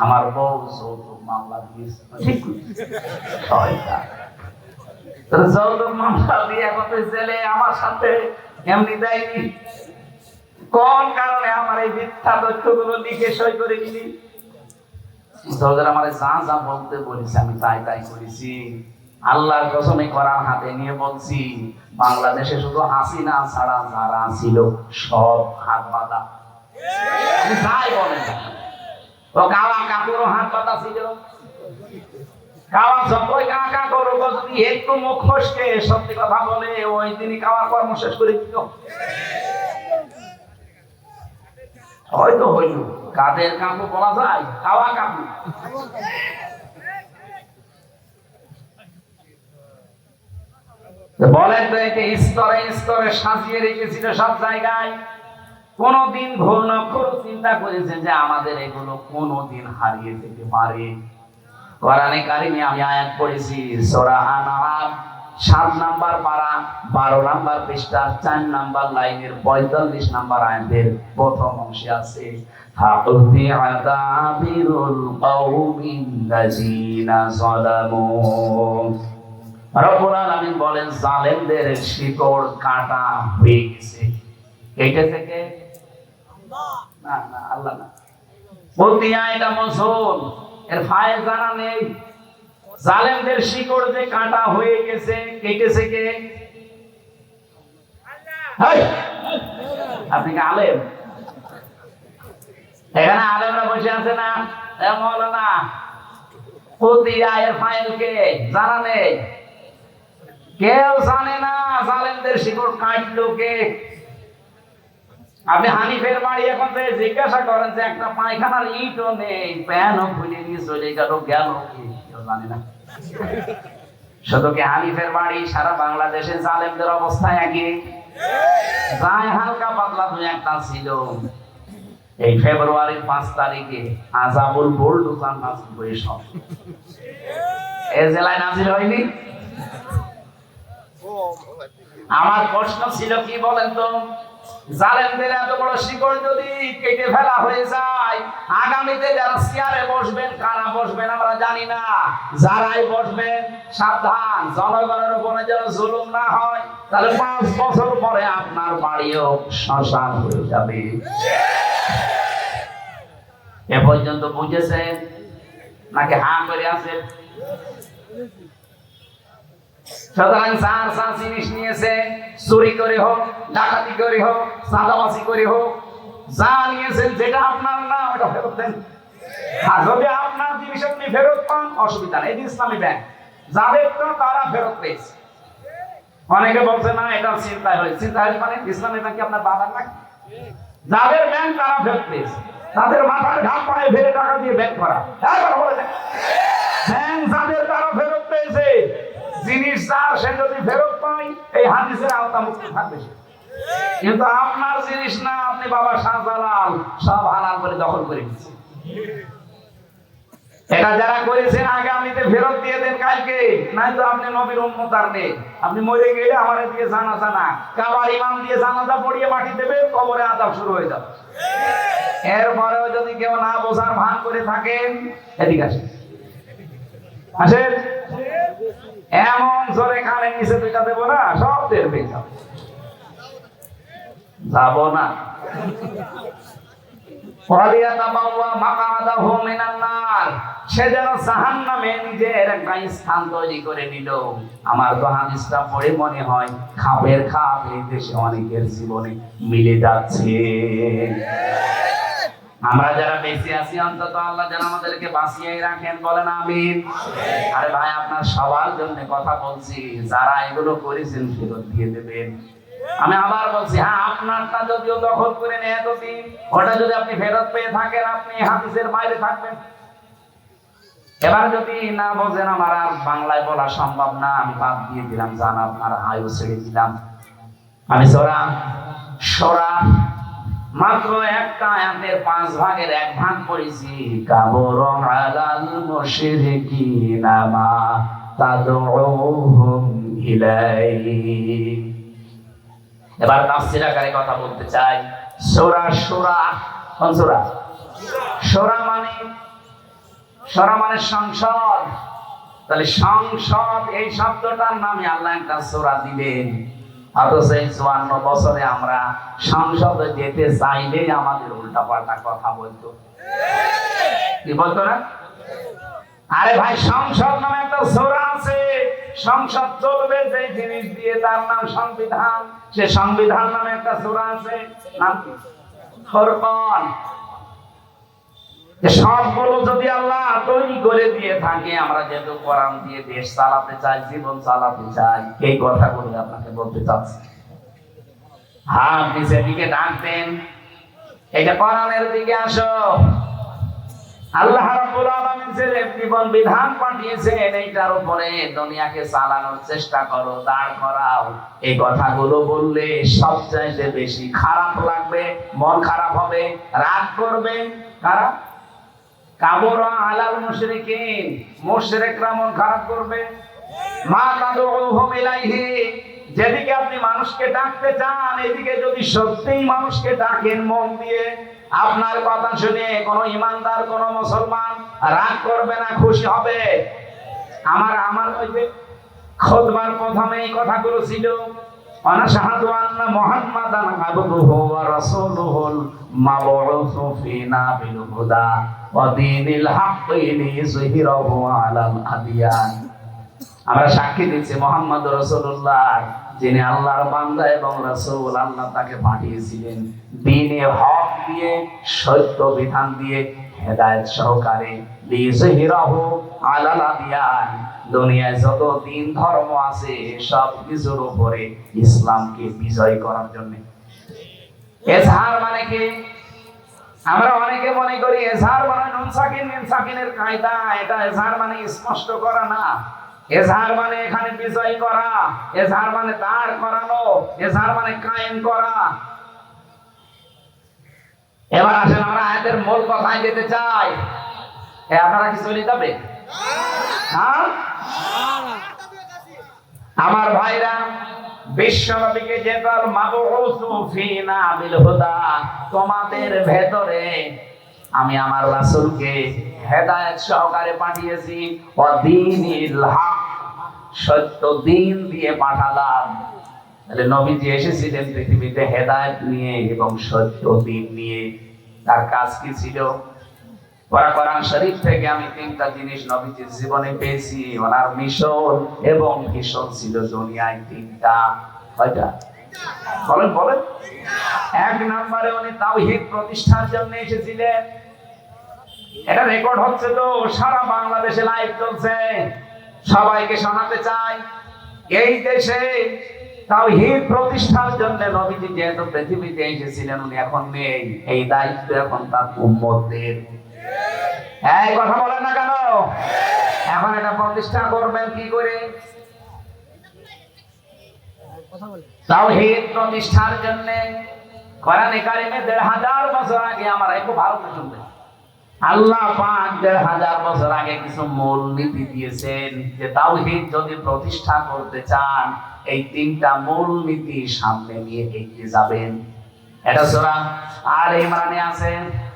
আমার বউ যৌতুক মামলা দিয়েছে। যৌতুক মামলা দিয়ে এখন জেলে আমার সাথে এমনি দেয়নি, কোন কারণে আমার এই মিথ্যা তথ্যগুলো লিখে সই করে দিলি? সৌদের আমার যা যা বলতে বলেছে আমি তাই তাই করেছি। আল্লাহর কসমে কোরআন হাতে নিয়ে বলছি, বাংলাদেশে শুধু হাসিনা ছাড়া যারা ছিল সব হাত বাঁধা। তাই বলেন, ও কাওয়া কাকুরও হাত বাঁধা ছিল। কাওয়া যতই কাকা করুক, যদি একটু মুখ ফসকে সত্যি কথা বলে, ওই দিনই কাওয়ার কর্ম শেষ করে দিত। হয়তো হইল কাদের কাকু বলা যায়, কাওয়া কাকু। বলেন তো, একে স্তরে স্তরে সাজিয়ে রেখেছিল সব জায়গায়। কোনদিন ভুল নক্ষর চিন্তা করেছে যে আমাদের এগুলো কোনদিন হারিয়ে যেতে পারে? কোরআনে কারিমে আমি আয়াত পড়েছি, সূরা আনআম 7 নাম্বার পারা 12 নাম্বার পৃষ্ঠা 4 নাম্বার লাইনের 45 নাম্বার আয়াতের প্রথম অংশে আছে, ফাকুতি আযাবিরুল কওমিল্লাযিনা যালামু। রব্বুল আলামিন বলেন, জালেমদের শিকড় কাটা হয়ে গেছে। কেটেছে কে? না না, আল্লাহ না। বলতে এটা মসুল, এর ফাইল জানা নেই। জালেমদের শিকড় যে কাটা হয়ে গেছে, কেটেছে কে? আপনি কি আলেম? এখানে আলেমরা বসে আছে না? মৌলানা পতিয়া এর ফাইল কে জানা নেই, কেউ জানে না জালেমদের শিকড় কাটলো কে। আপনি হানিফের বাড়ি এখন জিজ্ঞাসা করেন যে একটা পায়খানার ইটও নেই, প্যানও খুলে নিয়ে চলে গেল কি কেউ জানে না। শুধু কি হানিফের বাড়ি, সারা বাংলাদেশে জালেমদের অবস্থা একই? যাই হালকা পাতলা দুই একটা ছিল। এই ফেব্রুয়ারির 5 তারিখে আযাবুল বুলডোজার নাজিল হয়ে সব এই জেলায় নাজিল হয়নি। আমার প্রশ্ন ছিল কি বলেন তো, জালেমদের এত বড় শিকড় যদি কেটে ফেলা হয়ে যায়, আগামীতে যারা চেয়ারে বসবেন, কারা বসবেন আমরা জানি না, যারাই বসবেন সাবধান, জনগণের উপরে যেন জুলুম না হয়। তাহলে 5 বছর পরে আপনার বাড়িও শ্মশান হয়ে যাবে। এ পর্যন্ত বুঝেছেন নাকি হাঁ করে আছেন? সুতরাং যার জিনিস নিয়েছে, চুরি করে হোক, ডাকাতি করে হোক, চাঁদাবাজি করে হোক, যা নিয়েছেন যেটা আপনার না ওটা ফেরত দেন। আর যদি আপনার জিনিস আপনি ফেরত পান, অসুবিধা নেই, ইসলামী ব্যাংক যাদের তো তারা ফেরত পেয়েছে। অনেকে বলছে না এটা চিন্তায় হয়েছে, চিন্তা হয়েছে মানে ইসলামী ব্যাংক আপনার বাবার না, যাদের ব্যাংক তারা ফেরত পেয়েছে, তাদের মাথার ঘাম পায়ে ফেলে টাকা দিয়ে ব্যাংক করা। ব্যাংক যাদের তারা ফেরত পেয়েছে, জিনিস যার সে যদি ফেরত পায়, এই হাদিসের আওতা মুক্ত থাকবে। কিন্তু আপনার জিনিস না, আপনি বাবা শাহজালাল সব হালাল করে দখল করে দিচ্ছে। এটা যারা করেছেন আগামীতে ফেরত দিয়ে দেন কালকে, নাই তো আপনি নবীর উম্মত আর নেই। আপনি মরে গেলে আমার দিয়ে জানাজা না, কাবার ইমাম দিয়ে জানাজা পড়িয়ে মাটি দেবে, কবরে আযাব শুরু হয়ে যাবে। এরপরেও যদি কেউ না বোঝার ভান করে থাকেন, এদিকে আসেন, আসেন, এমন জোরে কানে নিচে দুইটা দেবো না, সব টের পেয়ে যাবে। যাবো না। সে যেন জাহান্নামে নিজের একটা স্থান তৈরি করে নিল। আমার তো হাদিসটা পড়ে মনে হয় খাপের খাপ এই দেশে অনেকের জীবনে মিলে যাচ্ছে। আমরা যারা বেঁচে আছি, অন্তত আল্লাহ যেন আমাদেরকে বাঁচিয়ে রাখেন, বলেন আমিন। আরে ভাই, আপনার সবার জন্য কথা বলছি, যারা এগুলো করেছেন ফেরত দিয়ে দেবেন। আমি আবার বলছি, হ্যাঁ আপনারটা যদিও দখল করে নেয় এতদিন, ওটা যদি আপনি ফেরত পেয়ে থাকেন, আপনি হাদিসের বাইরে থাকবেন। এবার যদি না বোঝেন, আমার আর বাংলায় বলা সম্ভব না, আমি বাদ দিয়ে দিলাম, জান আপনার আয়ু ছেড়ে দিলাম। আমি সূরা মাত্র একটা আয়াতের 5 ভাগের 1 ভাগ পড়েছি। কাবুরা আলাল মুশরিকিনা মা তাদউহুম ইলাইহি। এবার তাফসীর আকারে কথা বলতে চাই। সূরা সূরা, কোন সূরা? সূরা মানে সংসদ। তাহলে সংসদ এই শব্দটার নামে আল্লাহ একটা সূরা দিবেন। অথচ এই 54 বছরে আমরা সংসদে যেতে চাইলেই আমাদের উল্টাপাল্টা কথা বলতো। কি বলতো না? আরে ভাই, সংসদ নামে একটা সূরা আছে। সংসদ চলবে যে জিনিস দিয়ে, তার নাম সংবিধান। সে সংবিধান নামে একটা সূরা আছে, নাম কি? ফুরকান। সবগুলো যদি আল্লাহ তৈরি করে দিয়ে থাকে, আমরা যেহেতু কোরআন দিয়ে দেশ চালাতে চাই, জীবন চালাতে চাই, এই কথাগুলো আপনাকে বলতে চাচ্ছি। হ্যাঁ, আপনি সেদিকে ডাকবেন, এটা কোরআনের দিকে আসো। আল্লাহ রাব্বুল আলামিন যে জীবন বিধান পাঠিয়েছেন, এইটার উপরে দুনিয়াকে চালানোর চেষ্টা করো, দাঁড় করাও। এই কথাগুলো বললে সবচাইতে বেশি খারাপ লাগবে, মন খারাপ হবে, রাগ করবে কারা? কাবরা আলাল মুশরিকিন, মুশরিকরা মন খারাপ করবে। মা তাদউহুম ইলাইহি, যেদিকে আপনি মানুষকে ডাকতে চান, এদিকে যদি সত্যিই মানুষকে ডাকেন মন দিয়ে, আপনার কথা শুনে কোন ইমানদার, কোন মুসলমান রাগ করবে না, খুশি হবে। আমার ওই যে খুতবার প্রথমে এই কথাগুলো ছিল, আনাশহাদু আন্না মুহাম্মাদান আবদুহু ওয়া রাসূলুহুল মাবউসু ফিনা বিল হুদা ওয়া দীনিল হাক্কি লিইয়ুযহিরাহু আলাল আদিয়ান। আমরা সাক্ষী দিচ্ছি মুহাম্মদ রাসূলুল্লাহ, যিনি আল্লাহর বান্দা এবং রাসূল, আল্লাহ তাকে পাঠিয়েছিলেন দ্বীনে হক দিয়ে, সত্য বিধান দিয়ে, হেদায়েত সহকারে। লিইয়ুযহিরাহু আলাল আদিয়ান, দুনিয়ায় যত দিন ধর্ম আছে সব কিছুর উপরে ইসলামকে বিজয় করার জন্য। এজহার মানে কি? আমরা অনেকে মনে করি এজহার মানে নুন সাকিন মিম সাকিনের কায়দা। এটা এজহার মানে স্পষ্ট করা না। এজহার মানে এখানে বিজয় করা, এজহার মানে দাঁড় করানো, এজহার মানে কায়েম করা। এবার আসেন আমরা আয়াতের মূল কথায় যেতে চাই। আপনারা কি চলে যাবে? হ্যাঁ, আমার ভাইরা, বিশ্ব নবীকে যেতাল মাবউসু ফিনা বিল হুদা, তোমাদের ভেতরে আমি আমার রাসূলকে হেদায়েত সহকারে পাঠিয়েছি। ওয়া দীনিল হক, সত্য দিন দিয়ে পাঠালাম। তাহলে নবীজি এসেছিলেন পৃথিবীতে হেদায়েত নিয়ে এবং সত্য দিন নিয়ে। তার কাজ কি ছিল? কোরআন শরীফ থেকে আমি তিনটা জিনিস নবীজির জীবনে পেয়েছি। ওনার মিশন এবং ভিশন ছিল দুনিয়ায় তিনটা। কয়টা? বলেন। এক নম্বরে উনি তাওহীদ প্রতিষ্ঠার জন্য এসেছিলেন। এটা রেকর্ড হচ্ছে, তো সারা বাংলাদেশে লাইভ চলছে, সবাইকে শোনাতে চাই। এই দেশে তাওহীদ প্রতিষ্ঠার জন্য নবীজি যেহেতু পৃথিবীতে এসেছিলেন, উনি এখন নেই, এই দায়িত্ব এখন তার উম্মতদের। এই কথা বলেন না কেন? এখন এটা প্রতিষ্ঠা করবেন কি করে? তাওহীদ প্রতিষ্ঠার জন্য কোরআনে কারিমে ১৫০০ বছর আগে, আমরা একটু ভালো করে শুনবেন, আল্লাহ পাক ১৫০০ বছর আগে কিছু মূল নীতি দিয়েছেন যে তাওহীদ যদি প্রতিষ্ঠা করতে চান, এই তিনটা মূল নীতি সামনে নিয়ে এগিয়ে যাবেন। এটা সূরা আলে ইমরানে আছে,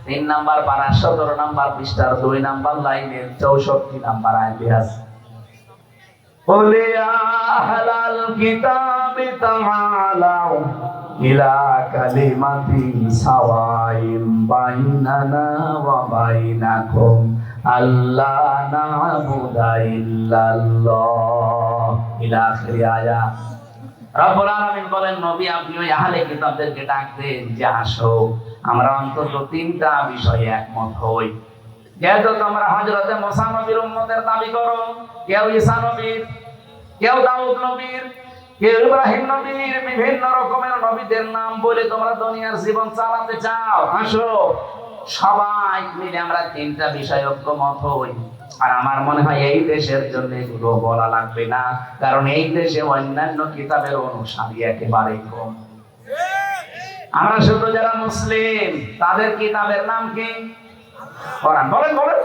৩ নাম্বার পারা ১৭ নাম্বার পৃষ্ঠার ২ নাম্বার লাইনের ৬৪ নাম্বার আয়াতে আছে। قُلْ يَا أَهْلَ الْكِتَابِ تَعَالَوْا إِلَى كَلِمَةٍ سَوَاءٍ بَيْنَنَا وَبَيْنَكُمْ أَلَّا نَعْبُدَ إِلَّا اللَّهَ إِلَى آخِرِ آيَةٍ। রব্বুল আলামিন বলেন, নবী আপনি ওই আহলে কিতাবদেরকে ডাকবেন যে আসো, আমরা অন্তত তিনটা বিষয়ে একমত হই। যেহেতু তোমরা হযরতে মুসা নবীর উম্মতের দাবি করো, কেউ ঈসা নবীর, কেউ দাউদ নবীর, কেউ ইব্রাহিম নবীর, বিভিন্ন রকমের নবীদের নাম বলে তোমরা দুনিয়ার জীবন চালাতে চাও, আসো সবাই মিলে আমরা তিনটা বিষয় ঐক্যমত হই। আর আমার মনে হয় এই দেশের জন্য এগুলো বলা লাগবে না, কারণ এই দেশে অন্যান্য কিতাবের অনুসারী একেবারে কম। আমরা শুধু যারা মুসলিম, তাদের কিতাবের নাম কি? কোরআন বলেন বলেন।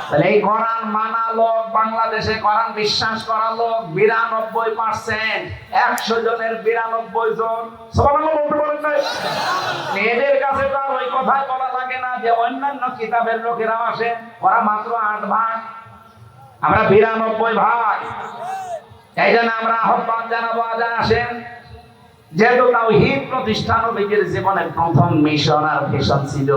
তাহলে এই কোরআন মানা লোক, বাংলাদেশে কোরআন বিশ্বাস করা লোক 92%। 100 জনের 92 জন সুবহানাল্লাহ বলতে পারেন না? এদের কাছে তো আর ওই কথাই বলা লাগে না যে অন্যান্য কিতাবের লোকেরা আসে, ওরা মাত্র 8 ভাগ, আমরা 92 ভাগ। এই জন্য আমরা আহ্বান জানাবো, আজ আসেন। যেহেতু তাওহীদ প্রতিষ্ঠা নবীর জীবনের প্রথম মিশন আর ভিশন ছিল,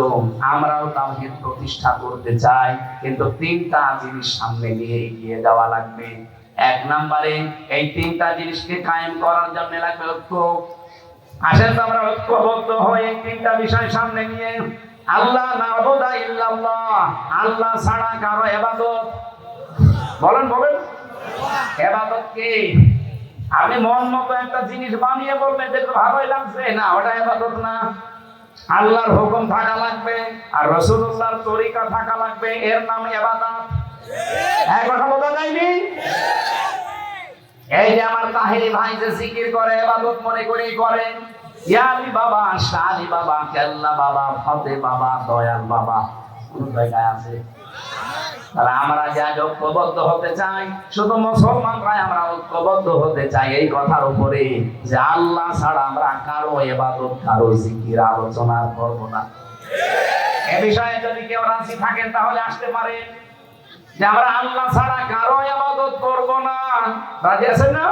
আমরাও তাওহীদ প্রতিষ্ঠা করতে চাই, কিন্তু 3টা জিনিস সামনে নিয়ে এগিয়ে যাওয়া লাগবে। 1 নম্বরে এই 3টা জিনিসকে কায়েম করার জন্য লাগবে ঐক্য। আসেন তো আমরা ঐক্যবদ্ধ হয়ে 3টা বিষয় সামনে নিয়ে, আল্লাহ না'বুদা ইল্লাল্লাহ, আল্লাহ ছাড়া কারো ইবাদত, বলেন বলেন, ইবাদত কি? আপনি মন মতো একটা জিনিস বানিয়ে বলবেন যে ভালোই লাগছে, না ওটা ইবাদত না। আল্লাহর হুকুম থাকা লাগবে আর রাসূলুল্লাহর তরিকা থাকা লাগবে, এর নাম ইবাদত। এক কথা বলা যায়নি? এই যে আমার তাহেরি ভাই যে জিকির করে, ইবাদত মনে করেই করে। ইয়া আলী বাবা, শাহ আলী বাবা, কেল্লা বাবা, ফতে বাবা, দয়াল বাবা, কোন জায়গায় আছে? তাহলে আমরা যা ঐক্যবদ্ধ হতে চাই, শুধু মুসলমানরাই আমরা ঐক্যবদ্ধ হতে চাই এই কথার উপরে যে আল্লাহ ছাড়া আমরা কারো ইবাদত, কারো জিকির আলোচনা করব না। এই বিষয়ে যদি কেউ রাজি থাকেন তাহলে আসতে পারে যে আমরা আল্লাহ ছাড়া কারো ইবাদত করব না। রাজি আছেন না?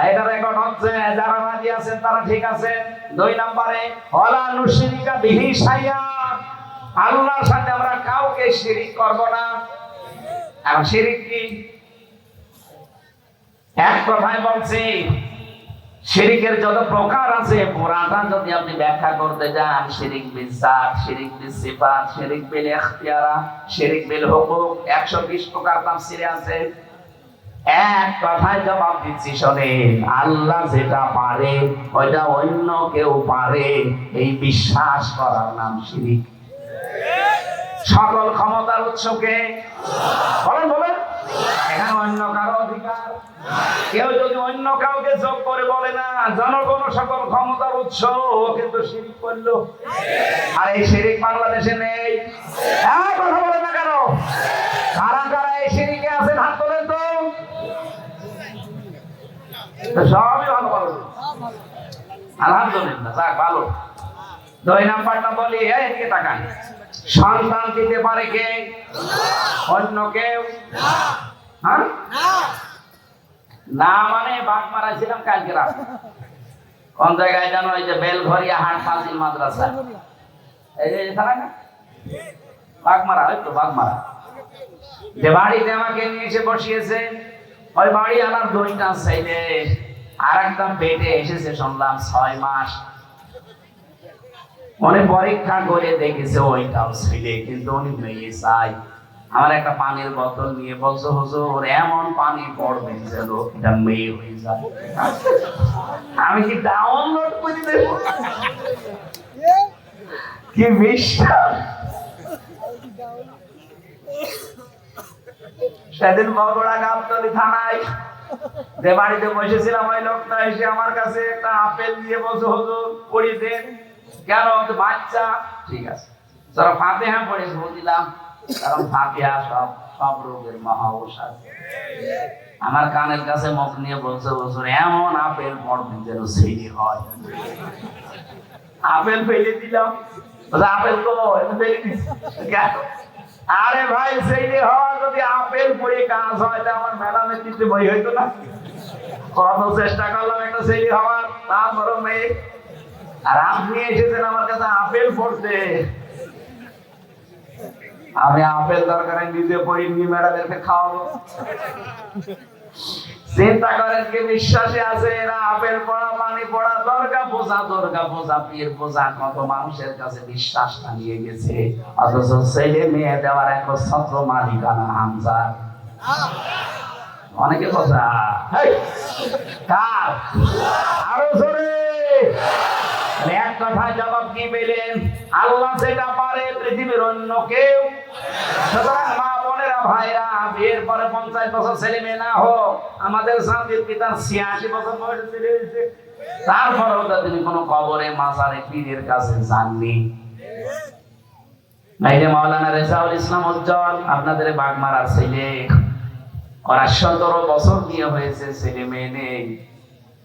এটা রেকর্ড হচ্ছে, যারা রাজি আছেন তারা ঠিক আছেন। 2 নম্বরে ওয়ালা নুশরিকা বিহি শাইআ, আল্লাহর সাথে আমরা কাউকে শিরিক করব না। আর শিরিক কি? এক কথায় বলছি, শিরিকের যত প্রকার আছে পুরাটা যদি আপনি ব্যাখ্যা করতে যান, শিরিক বিল জাত, শিরিক বিল সিফাত, শিরিক বিল ইখতিয়ারা, শিরিক বিল হুকুক, 120 প্রকার তাফসীরে আছে। এক কথায় জবাব দিচ্ছি, শোনেন, আল্লাহ যেটা পারে ওইটা অন্য কেউ পারে, এই বিশ্বাস করার নাম শিরিক। সকল ক্ষমতার উৎসকে বলেন বলেন, এখানে অন্য কারো অধিকার। কেউ যদি অন্য কাউকে যোগ করে বলে না জনগণ সকল ক্ষমতার উৎস, ও কিন্তু শিরিক করলো। আর এই শিরিক বাংলাদেশে নেই। কথা বলে না কেন? কারা কারা এই শিরিকে আছেন হাত তোলেন তো। সবই ভালো ভালো, আলহামদুলিল্লাহ, যাক ভালো। 2 নাম্বারটা বলি, এদিকে তাকান। সন্তান দিতে পারে কে? অন্য কেউ? হ্যাঁ না, মানে বাঘ মারাছিলাম কালকে রাত। কোন জায়গায় জানো? এই যে বেলঘরিয়া হাট ফাজিল মাদ্রাসা, এই যে এখানে না বাঘ মারা, হয়তো বাঘ মারা, যে বাড়িতে আমাকে নিয়ে এসে বসিয়েছে, ওই বাড়ি আমার 2টা ছেলে, আর একদম পেটে এসেছে শুনলাম 6 মাস। উনি পরীক্ষা করে দেখেছে ওইটাও ছেলে, কিন্তু উনি মেয়ে চাই। আমার একটা পানির বোতল নিয়ে বলছে, হুজুর এমন পানি পড়বে যেন এটা মেয়ে হয়ে যায়। আমি কি ডাউনলোড করে দেব? কি বিশ্বাস! সেদিন বগুড়া গাবতলী থানায় যে বাড়িতে বসেছিলাম, ওই লোকটা এসে আমার কাছে একটা আপেল দিয়ে বলছে, হুজুর পড়ি দেন। কেন? বাচ্চা। ঠিক আছে, যারা ফাতিহা পড়ে দিলাম, কারণ ফাতিহা সব রোগের মহা ঔষধ। আমার কানের কাছে মুখ নিয়ে বলছে, হুজুর এমন আপেল পড়বেন যেন ছেলে হয়। আপেল ফেলে দিলাম। আপেল তো ফেলে দিচ্ছি। আরে ভাই, ছেলে হওয়া যদি আপেল পড়ে কাজ হয়, তা আমার ম্যাডামের দিতে বই হইতো না? কত চেষ্টা করলাম একটা ছেলে হওয়ার, তারপরও মেয়ে। আর আপনি এসেছেন আমার কাছে আপেল পড়তে। আমি আপেল দরকারে নিজে পড়ি, নিয়ে ম্যাডামদেরকে খাওয়াবো। চিন্তা করেন কি বিশ্বাসে আছে এরা? আপেল পড়া, পানি পড়া, দুর্গা পূজা, পীর পূজা, কত মানুষের কাছে বিশ্বাসটা নিয়ে গেছে। অথচ ছেলে মেয়ে দেওয়ার একচ্ছত্র মালিকানা হামজার। অনেকে কথা কার? আরো জোরে। এক কথায় জবাব কি পেলেন? আল্লাহ যেটা পারে পৃথিবীর অন্য কেউ। সুতরাং মা বোনেরা, ভাইরা, বিয়ের পরে 50 বছর ছেলে মেয়ে না হোক, আমাদের জাতির পিতার 86 বছর বয়সে ছেলে হয়েছে, তারপরেও তিনি কোনো কবরে, মাজারে, পীরের কাছে যাননি। এই যে মাওলানা রেজাউল ইসলাম উজ্জ্বল, আপনাদের বাগমারার ছেলে, ওরা 17 বছর বিয়ে হয়েছে, ছেলে মেয়ে নেই।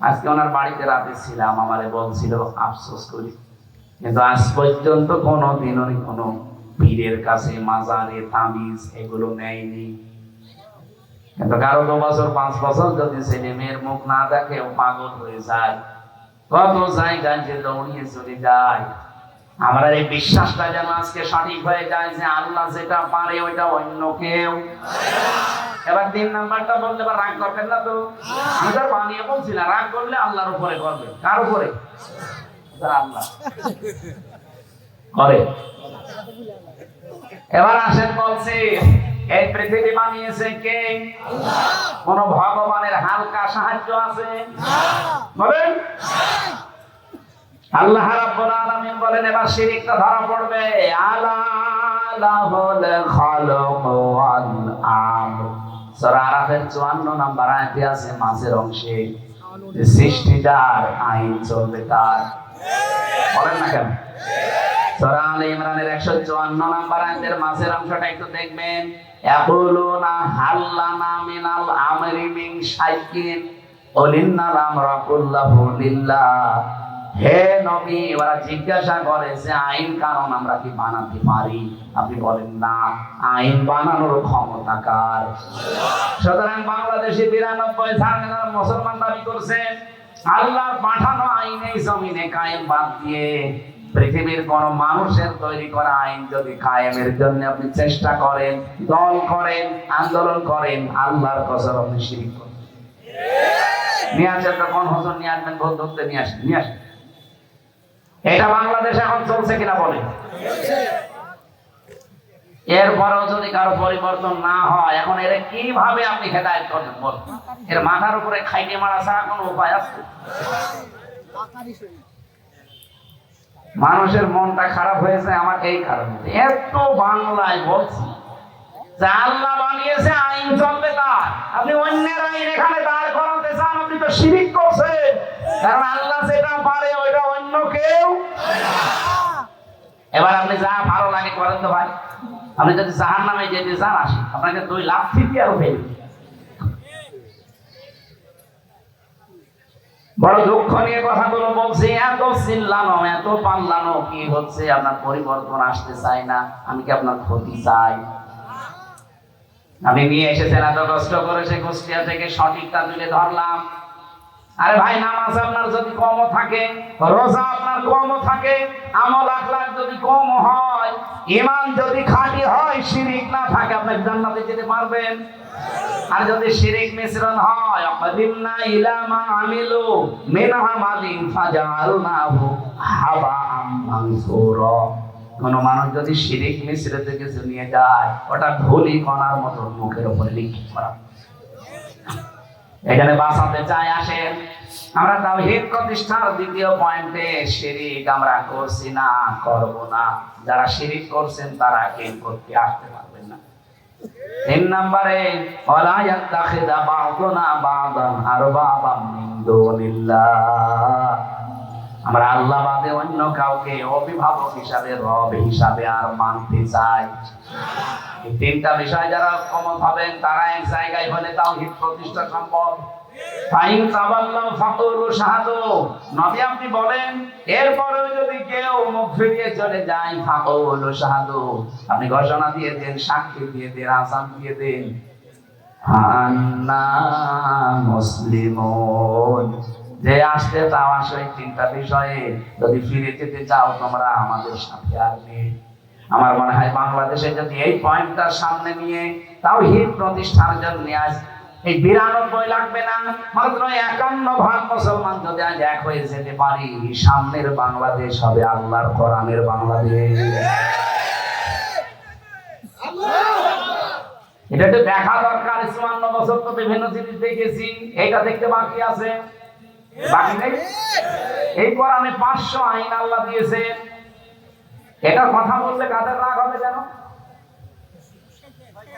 আজকে ওনার বাড়িতে রাতে ছিলাম, আমারে বলছিল আফসোস করি, কিন্তু আজ পর্যন্ত কোনোদিন উনি কোনো পীরের কাছে মাজারে তাবিজ এগুলো নেয়নি। কিন্তু কারো 2 বছর 5 বছর যদি ছেলে মেয়ের মুখ না দেখে ও পাগল হয়ে যায়, কত জায়গায় যে দৌড়িয়ে চলে যায়। আমরা এই বিশ্বাসটা যেন আজকে সঠিক হয়ে যায় যে আল্লাহ যেটা পারে ওইটা অন্য কেউ। এবার 3 নাম্বারটা বললে এবার রাগ করবেন না তো? আমি তো বানিয়ে বলছি না, রাগ করলে আল্লাহর উপরে করবে। কার উপরে? আল্লাহ করে। এবার আসেন, বলছি এই পৃথিবী বানিয়েছে কে? কোন ভগবানের হালকা সাহায্য আছে? বলেন। আল্লাহ রাব্বুল আলামিন বলেন, এবার শিরকটা ধরা পড়বে। আলা লাহুল খালাক ওয়াল আমর, সূরা আরাফের 54 নম্বর আয়াতে আছে মাঝের অংশে, যে সৃষ্টিটার আইন চলবে কার? বলেন না কেন? সূরা আলে ইমরানের 154 নম্বর আয়াতের মাঝের অংশটা একটু দেখবেন। ইয়াকুলুনা হাল্লানা মিনাল আমরি মিন শাইইন ওয়ালিন্নাল আমরা কুল্লাহু লিল্লাহ। হে নবী, ওরা জিজ্ঞাসা করে যে আইন কানুন আমরা কি বানাতে পারি? আপনি বলেন না, আইন বানানোর ক্ষমতা কার? সুতরাং বাংলাদেশে 92% মুসলমান দাবি করছেন আল্লাহর পাঠানো আইন এই জমিনে কায়েম বাদ দিয়ে পৃথিবীর কোন মানুষের তৈরি করা আইন যদি কায়েমের জন্য আপনি চেষ্টা করেন, দল করেন, আন্দোলন করেন, আল্লাহর কসম আপনি শিরক করেন। নিয়ে আসেন তো, কোন হুজুর নিয়ে আসবেন? ভোট ধরতে নিয়ে আসেন, নিয়ে আসেন। এটা বাংলাদেশে এখন চলছে কিনা বলেন? এরপরেও যদি কারো পরিবর্তন না হয়, এখন এর কিভাবে আপনি হেদায়েত করবেন বলেন? এর মাথার উপরে খাইতে মারা ছাড়া কোনো উপায় আছে? মানুষের মনটা খারাপ হয়েছে আমার এই কারণে। এত বাংলায় বলছি যে আল্লাহ বানিয়েছে, আইন চলবে তার। আপনি অন্যের আইন এখানে দাঁড় করাতে চান, আপনি তো শিরক করছেন। কারণ আল্লাহ যেটা পারে ওইটা অন্য কেউ। এবার আপনি যা ভালো লাগে করেন তো ভাই। আপনি যদি জাহান্নামে যেতে চান, আসি আপনাকে 2 লাখ ফিটি আরো ফেলবে। বড় দুঃখ নিয়ে কথাগুলো বলছি। এত চিল্লানো, এত পাল্লানো কি হচ্ছে? আপনার পরিবর্তন আসতে চাই না, আমি কি আপনার ক্ষতি চাই? আপনি নিয়ে এসেছেন এত কষ্ট করে, সেই কুষ্টিয়া থেকে সঠিকটা তুলে ধরলাম। আরে ভাই, নামাজ আপনার যদি কমও থাকে, রোজা আপনার কমও থাকে, আমল আখলাক যদি কম হয়, ঈমান যদি খাঁটি হয়, শিরক না থাকে, আপনি জান্নাতে যেতে পারবেন। আর যদি শিরক মিশ্রণ হয়, অকদিমনা ইলা মা আমিলু মিন আমালিন ফাজআলনাহু হাবাআম মানসুরা। কোন মানুষ যদি শিরক মিশ্রিত কিছু নিয়ে যায়, ওটা ধুলি কণার মতো মুখের উপরে লিখে করা। এখানে বাঁচাতে চাই। আসেন, আমরা তাওহীদ প্রতিষ্ঠার 2য় পয়েন্টে, শিরক আমরা করছি না, করব না। যারা শিরক করছেন তারা কেন করতে আসতে পারবেন না। 3 নম্বরে, ওয়ালা ইয়াত্তাখিযা বা'দুনা বা'দান আরবাবাম মিন দুনিল্লাহ। আমরা আল্লাহ বাদে অন্য কাউকে অভিভাবক হিসাবে, রব হিসাবে আর মানতে চাই। এই 3টা বিষয় যারা কমন হবেন, তারা এক জায়গায় হলে তাওহীদ প্রতিষ্ঠা সম্ভব। ফাইন তাওয়াল্লাউ ফাকুলু শাহাদু, নবী আপনি বলেন, এরপরেও যদি কেউ মুখ ফিরিয়ে চলে যায়, ফাকুলু শাহাদু, আপনি ঘোষণা দিয়ে দেন, সাক্ষী দিয়ে দেন, আযান দিয়ে দেন, আন্না মুসলিমুন, যে আসতে চাও আসো। এই 3টা বিষয়ে যদি ফিরে যেতে চাও তোমরা আমাদের সাথে আর নেই। আমার মনে হয় বাংলাদেশে যদি এই পয়েন্টটা সামনে নিয়ে তাওহীদ প্রতিষ্ঠার জন্য আজ এই 92 লাগবে না, মাত্র 51 ভাগ মুসলমান যদি আজ এক হয়ে যেতে পারি, সামনের বাংলাদেশ হবে আল্লাহর কোরআনের বাংলাদেশ। এটা তো দেখা দরকার। 54 বছর তো বিভিন্ন জিনিস দেখেছি, এটা দেখতে বাকি আছে, বাকি নেই। এই কোরআনে 500 আইন আল্লাহ দিয়েছে। এটা কথা বললে কাদের রাগ হবে জানো?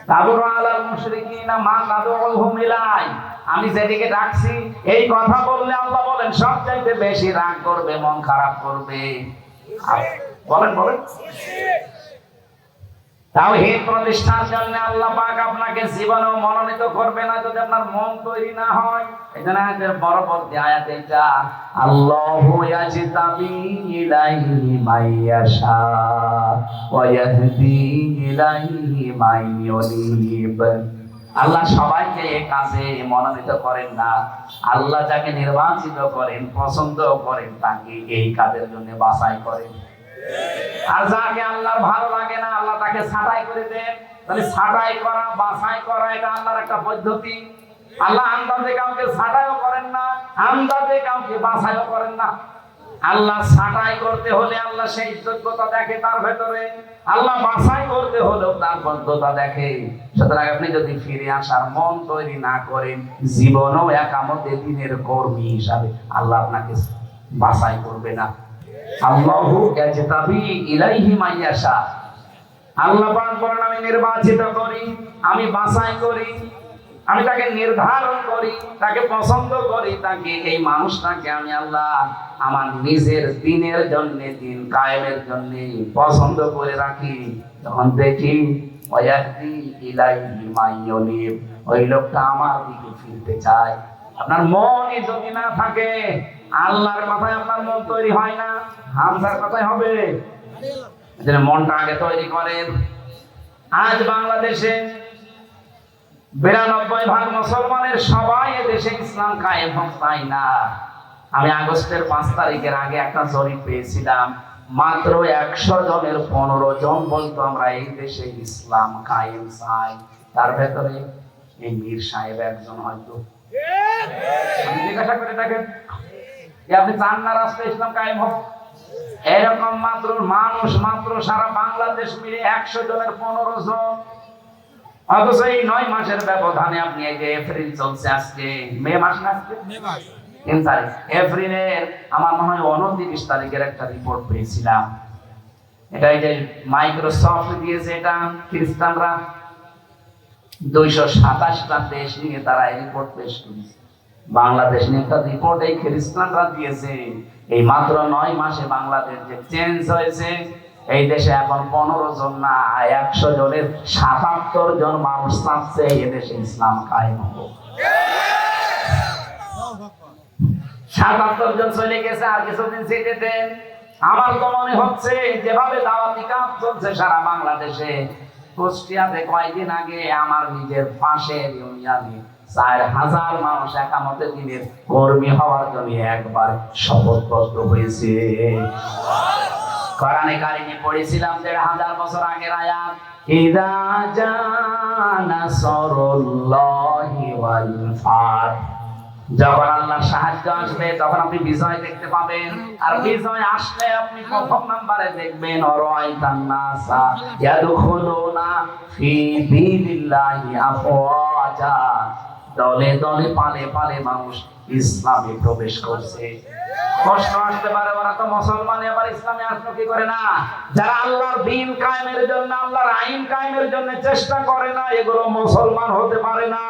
তাদুরু আলাল মুশরিকিনা মা তাদউহুম ইলাই, আমি যেদিকে ডাকছি এই কথা বললে আল্লাহ বলেন সবচাইতে বেশি রাগ করবে, মন খারাপ করবে। বলেন বলেন। তাওহীদ প্রতিষ্ঠার জন্য আল্লাহ পাক আপনাকে জীবনে মনোনীত করবে না যদি আপনার মন তৈরি না হয়। এখানে আয়াতের পরবর্তী আয়াতে এটা আল্লাহু ইয়াজতাবি ইলাইহি মাইয়াশা ওয়া ইয়াহদি ইলাইহি মাইয়ুনিব। আল্লাহ সবাইকে এই কাজে মনোনীত করেন না, আল্লাহ যাকে নির্বাচিত করেন, পছন্দ করেন, তাকে এই কাজের জন্য বাছাই করেন। আর যাকে আল্লাহর ভালো লাগে না, আল্লাহ তাকে ছাঁটাই করে দেন। তাহলে ছাঁটাই করা, বাছাই করা, এটা আল্লাহর একটা পদ্ধতি। আল্লাহ আন্দাজে কাউকে ছাঁটাইও করেন না, আন্দাজে কাউকে বাছাইও করেন না। আল্লাহ ছাঁটাই করতে হলে আল্লাহ সেই যোগ্যতা দেখে তার ভেতরে, আল্লাহ বাছাই করতে হলেও তার যোগ্যতা দেখে। সুতরাং আপনি যদি ফিরে আসার মন তৈরি না করেন, জীবনও একামতে দিনের কর্মী হিসাবে আল্লাহ আপনাকে বাছাই করবে না। আল্লাহু ইয়াজতাবি ইলাইহি মাইয়াশা। আল্লাহ পাক বলেন আমি নির্বাচিত করি, আমি বাছাই করি, আমি তাকে নির্ধারণ করি, তাকে পছন্দ করি, তাকে এই মানুষটাকে আমি আল্লাহ আমার নিজের দিনের জন্য, দিন কায়েমের জন্য পছন্দ করে রাখি। তখন দেখি ওয়ায়াতি ইলাইহি মাইয়ুনিব, ওই লোকটা আমার দিকে ফিরতে চায়। আপনার মনই যদি না থাকে, আল্লাহর কথায় আপনার মন তৈরি হয় না, হামজার কথাই হবে। এজন্য মনটা আগে তৈরি করেন। আজ বাংলাদেশে 92% মুসলমানের সবাই এদেশে ইসলাম কায়েম হোক তাই না। আমি আগস্টের 5 তারিখের আগে একটা জরিপ পেয়েছিলাম, মাত্র 100 জনের 15 জন বলতো আমরা এই দেশে ইসলাম কায়েম চাই। তার ভেতরে এই মীর সাহেব একজন হয়তো। আমি জিজ্ঞাসা করে দেখেন, আপনি চান না রাষ্ট্রে ইসলাম কায়েম হোক? এরকম মাত্র মানুষ, মাত্র সারা বাংলাদেশ মিলে 100 জনের 15 জন। অথচ এই 9 মাসের ব্যবধানে আপনি এই যে এপ্রিল চলছে, আজকে মে মাস না, আজকে 3 তারিখ এপ্রিলের আমার মনে হয় 29 তারিখের একটা রিপোর্ট পেয়েছিলাম। এটা এই যে মাইক্রোসফট দিয়েছে, এটা খ্রিস্টানরা 227টা দেশ নিয়ে তারা এই রিপোর্ট পেশ করেছে। বাংলাদেশ নিয়ে একটা রিপোর্ট এই খ্রিস্টানরা দিয়েছে। এই মাত্র 9 মাসে বাংলাদেশ যে চেঞ্জ হয়েছে, এই দেশে এখন 15 জন না, 100 জনের 77 জন মানুষ চাচ্ছে এই দেশে ইসলাম কায়েম হোক। 77 জন চলে গেছে, আর কিছুদিন সেটে দেন। আমার তো মনে হচ্ছে যেভাবে দাওয়াতি কাজ চলছে সারা বাংলাদেশে, কুষ্টিয়াতে কয়েকদিন আগে আমার নিজের পাশের ইউনিয়নে 4000 মানুষ একামতে দিনের কর্মী হওয়ার জন্য একবার শপথবদ্ধ হয়েছে। কোরআনে কারিমে পড়েছিলাম 1500 বছর আগের আয়াত, ইযা জা নাসরুল্লাহি ওয়াল ফাত। যখন আল্লাহর সাহায্য আসবে তখন আপনি বিজয় দেখতে পাবেন। আর বিজয় আসলে আপনি প্রথম নম্বরে দেখবেন অরাইতান নাসা ইয়াদখুলুনা ফি দীনিল্লাহি আফওয়াজা। দলে দলে পালে পালে মানুষ ইসলামে প্রবেশ করছে। কষ্ট আসতে পারে, ওরা তো মুসলমান, আবার ইসলামে আসলো কি করে না? যারা আল্লাহর দ্বীন কায়েমের জন্য, আল্লাহর আইন কায়েমের জন্য চেষ্টা করে না, এগুলো মুসলমান হতে পারে না।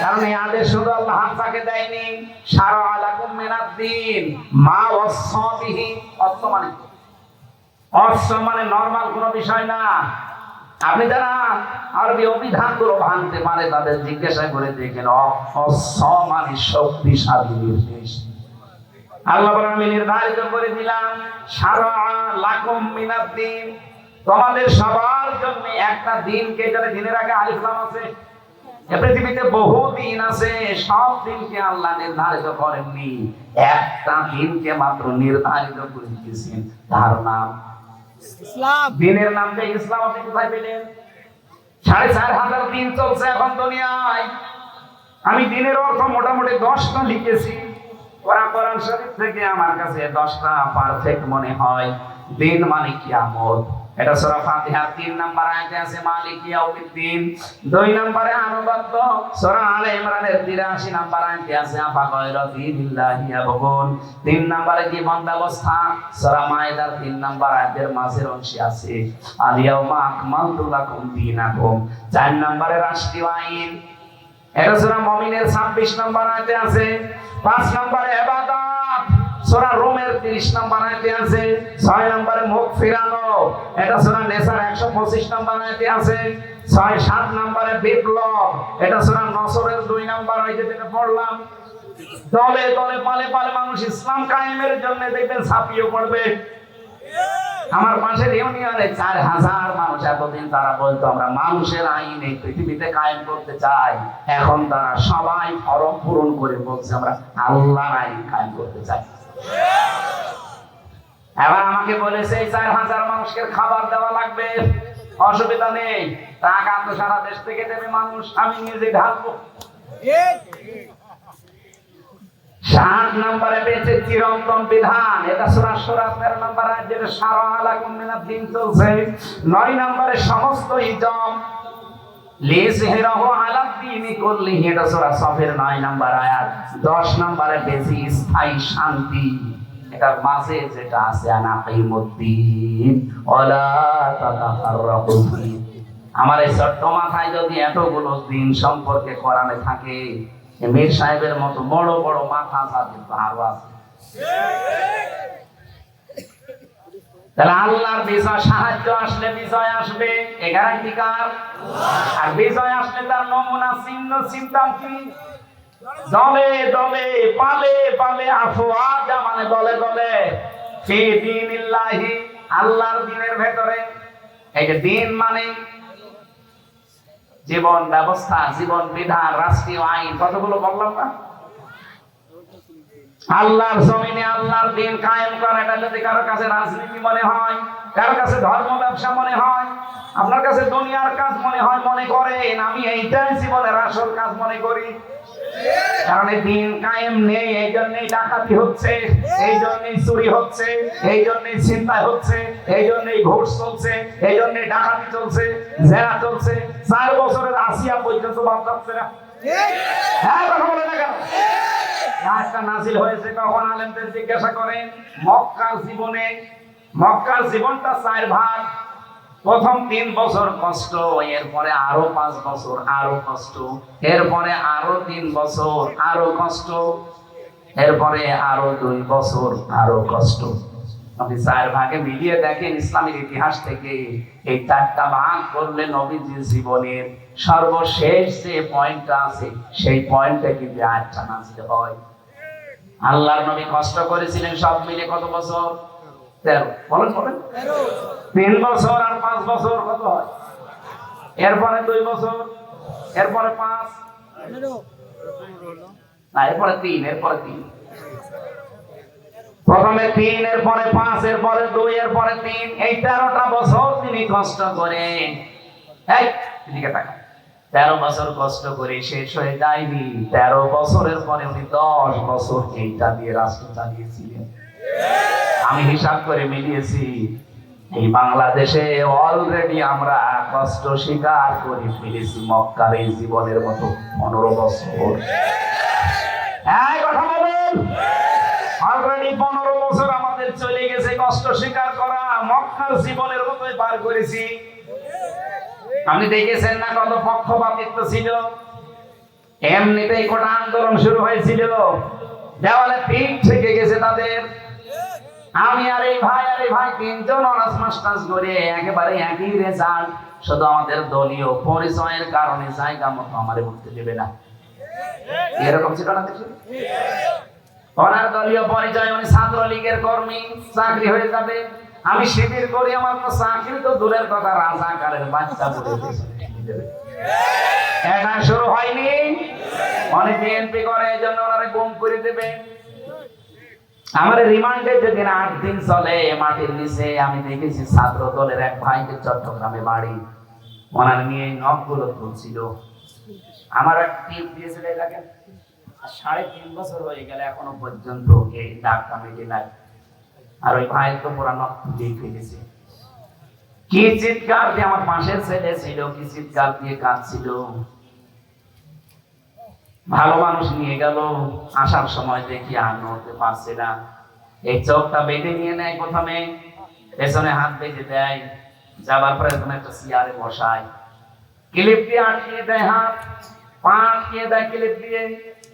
কারণ এই আদেশ শুধু আল্লাহ হামজাকে দেয়নি, শারআ লাকুম মিনাদ দ্বীন মা ওয়াসা বিহি। অর্থ মানে নরমাল কোনো বিষয় না। আপনি যারা আরবি অভিধানগুলো ভাঙতে পারে তাদের জিজ্ঞাসা করে দেখেন, মানে শক্তিশালী নির্দেশ। আল্লাহ বলেন আমি নির্ধারিত করে দিলাম, শারআ লাকুম মিনাদ দ্বীন, তোমাদের সবার জন্য একটা দিনকে, এখানে দিনের আগে আলিফ লাম আছে। পৃথিবীতে বহু দিন আছে, সব দিনকে আল্লাহ নির্ধারিত করেননি, একটা দিনকে মাত্র নির্ধারিত করে দিয়েছেন, তার নাম ইসলাম। দিনের নাম যে ইসলাম, আপনি কোথায় পেলেন? 4500 দিন চলছে এখন দুনিয়ায়। আমি দিনের অর্থ মোটামুটি 10টা লিখেছি। কোরআন শরীফ থেকে আমার কাছে 10টা পারফেক্ট মনে হয়। দিন মানে কিয়ামত, এটা সূরা ফাতিহার 3 নম্বর আয়াতে আছে মালিক ইয়াউমিদ্দিন। 2 নম্বরে আনুবাদ্য সূরা আলে ইমরানের 83 নম্বর আয়াতে আছে আফা গায়রা দীনিল্লাহি ইয়াবগুন। 3 নম্বরে জীবন ব্যবস্থা সূরা মায়েদার 3 নম্বর আয়াতের মাঝের অংশে আছে আল ইয়াউমা আকমালতু লাকুম দীনাকুম। 4 নম্বরে রাষ্ট্রীয় আইন, এটা সূরা মুমিনের 26 নম্বর আয়াতে আছে। 5 নম্বরে ইবাদত সূরা রুমের 30 নম্বর আয়াতে আছে। 6 নম্বরে মুখ ফিরানো, এটা সূরা নেসার 125 নম্বর আয়াতে আছে। 6-7 নম্বরে বিপ্লব, এটা সূরা নসরের 2 নম্বর আয়াতে যেটা পড়লাম। দলে দলে পালে পালে মানুষ ইসলাম কায়েমের জন্য দেখবেন ছাপিয়ে পড়বে। আমার পাশের ইউনিয়নে 4000 মানুষ এতদিন তারা বলতো আমরা মানুষের আইন এই পৃথিবীতে কায়েম করতে চাই, এখন তারা সবাই ফরম পূরণ করে বলছে আমরা আল্লাহর আইন কায়েম করতে চাই। এবার আমাকে বলেছে এই 4000 মানুষকে খাবার দেওয়া লাগবে, অসুবিধা নেই, টাকা তো সারা দেশ থেকে দেবে মানুষ, আমি নিজে ঢালবো। 7 নম্বরে পেয়েছে চিরন্তন বিধান, এটা সূরা সূরা 13 নম্বর আয়াত, যেটা শারআ লাকুম মিনাদ দ্বীন চলছে। 9 নম্বরে সমস্ত ইজম লিযহিরাহু আলাদ দ্বীনি কুল্লিহি, এটা সূরা সফের 9 নম্বর আয়াত। 10 নম্বরে বেশি স্থায়ী শান্তি, এটার মাঝে যেটা আছে আনাকিমুদ্দিন ওয়ালা তাতাফাররাকু ফি। আমার এই ছোট্ট মাথায় যদি এতগুলো দিন সম্পর্কে কোরআনে থাকে, মীর সাহেবের মতো বড় বড় মাথা যাদের আরো আছে। তাহলে আল্লাহর বিজয়, সাহায্য আসলে বিজয় আসবে, এ গ্যারান্টি কার? আর বিজয় আসলে তার নমুনা চিহ্ন চিন্তা কি? দলে দলে পালে পালে আফওয়াজা, মানে দলে দলে ফি দীনিল্লাহি, আল্লাহর দ্বীনের ভেতরে। এই যে দ্বীন মানে জীবন ব্যবস্থা, জীবন বিধান, রাষ্ট্রীয় আইন, কতগুলো বললাম না? আল্লাহর জমিনে আল্লাহর দ্বীন কায়েম করা, এটা যদি কারো কাছে রাজনীতি মনে হয়, কারো কাছে ধর্ম ব্যবসা মনে হয়, আপনার কাছে দুনিয়ার কাজ মনে হয়, মনে করেন আমি এইটাই জীবনের আসল কাজ মনে করি। কারণ এই দ্বীন কায়েম নেই, এই জন্যই ডাকাতি হচ্ছে, এই জন্যই চুরি হচ্ছে, এই জন্যই ছিনতাই হচ্ছে, এই জন্যই ঘুষ চলছে, এই জন্যই ডাকাতি চলছে, জেনা চলছে। 4 বছরের আসিয়া পর্যন্ত বাদ যাচ্ছে না। হ্যাঁ, কথা বলে না কেন? আয়াতটা নাযিল হয়েছে কখন? আলেমদের জিজ্ঞাসা করেন। মক্কার জীবনে, মক্কার জীবনটা 4 ভাগ। প্রথম 3 বছর কষ্ট, এরপরে আরো 5 বছর আরো কষ্ট, এরপরে আরো 3 বছর আরো কষ্ট, এরপরে আরো 2 বছর আরো কষ্ট। আপনি 4 ভাগে মিলিয়ে দেখেন ইসলামের ইতিহাস থেকে, এই 4টা ভাগ করলে নবীজির জীবনের সর্বশেষ যে পয়েন্টটা আছে, সেই পয়েন্টে কিন্তু আয়াতটা নাযিল হয়। আল্লাহর নবী কষ্ট করেছিলেন সব মিলে কত বছর? 13। বলেন বলেন। 3 বছর আর 5 বছর কত হয়? এরপরে 2 বছর, এরপরে 5, না এরপরে 3, এরপরে 3। প্রথমে 3, এরপরে 5, এরপরে 2, এরপরে 3, এই 13টা বছর তিনি কষ্ট করে, এই দিকে তাকান, 13 বছর কষ্ট করে শেষ হয়ে যায়নি। 13 বছরের পরে উনি 10 বছর এইটা দিয়ে রাষ্ট্র চালিয়েছিলেন। আমি হিসাব করে মিলিয়েছি, এই বাংলাদেশে অলরেডি আমরা কষ্ট স্বীকার করে ফেলেছি মক্কার এই জীবনের মতো 15 বছর। এই কথা বলুন, অলরেডি 15 বছর আমাদের চলে গেছে কষ্ট স্বীকার করা, মক্কার জীবনের মতোই পার করেছি। আপনি দেখেছেন না কত পক্ষপাতিত্ব ছিল? এমনিতেই কোটা আন্দোলন শুরু হয়েছিল, দেওয়ালে পিঠ থেকে গেছে তাদের। আমি আর এই ভাই 3 জন অনার্স মাস্টার্স করে একেবারে একই রেজাল্ট, শুধু আমাদের দলীয় পরিচয়ের কারণে জায়গা মতো আমারে উঠতে দেবে না। এরকম ছিল না দেখি? ওনার দলীয় পরিচয়, উনি ছাত্রলীগের কর্মী, চাকরি হয়ে যাবে। আমি শিবির করি, আমার তো চাকরি তো দূরের কথা, রাজাকারের বাচ্চা বলে দেবে। এটা শুরু হয়নি, অনেক বিএনপি করে, এই জন্য ওনারা গুম করে দেবে। আমার রিমান্ডে যেদিন 8 দিন চলে, মাটির নিচে আমি দেখেছি ছাত্র দলের এক ভাইকে, চট্টগ্রামে বাড়ি, ওনার নিয়ে নখগুলো তুলছিল। আমার এক টিপ দিয়েছিল, দেখেন 3.5 বছর হয়ে গেলে এখনো পর্যন্ত এই দাগটা মেটে নাই। আর ওই ভাই তো পুরা নখ দিয়ে ফেলেছে। কি চিৎকার দিয়ে, আমার পাশের ছেলে ছিল, কি চিৎকার দিয়ে কাঁদছিল। ভালো মানুষ নিয়ে গেল, আসার সময় দেখি আর নড়তে পারছে না। এই চোখটা বেঁধে নিয়ে নেয়, প্রথমে পেছনে হাত বেঁধে দেয়, যাবার পরে একটা চেয়ারে বসায়, ক্লিপ দিয়ে আটকিয়ে দেয় হাত, পা আটকিয়ে দেয় ক্লিপ দিয়ে,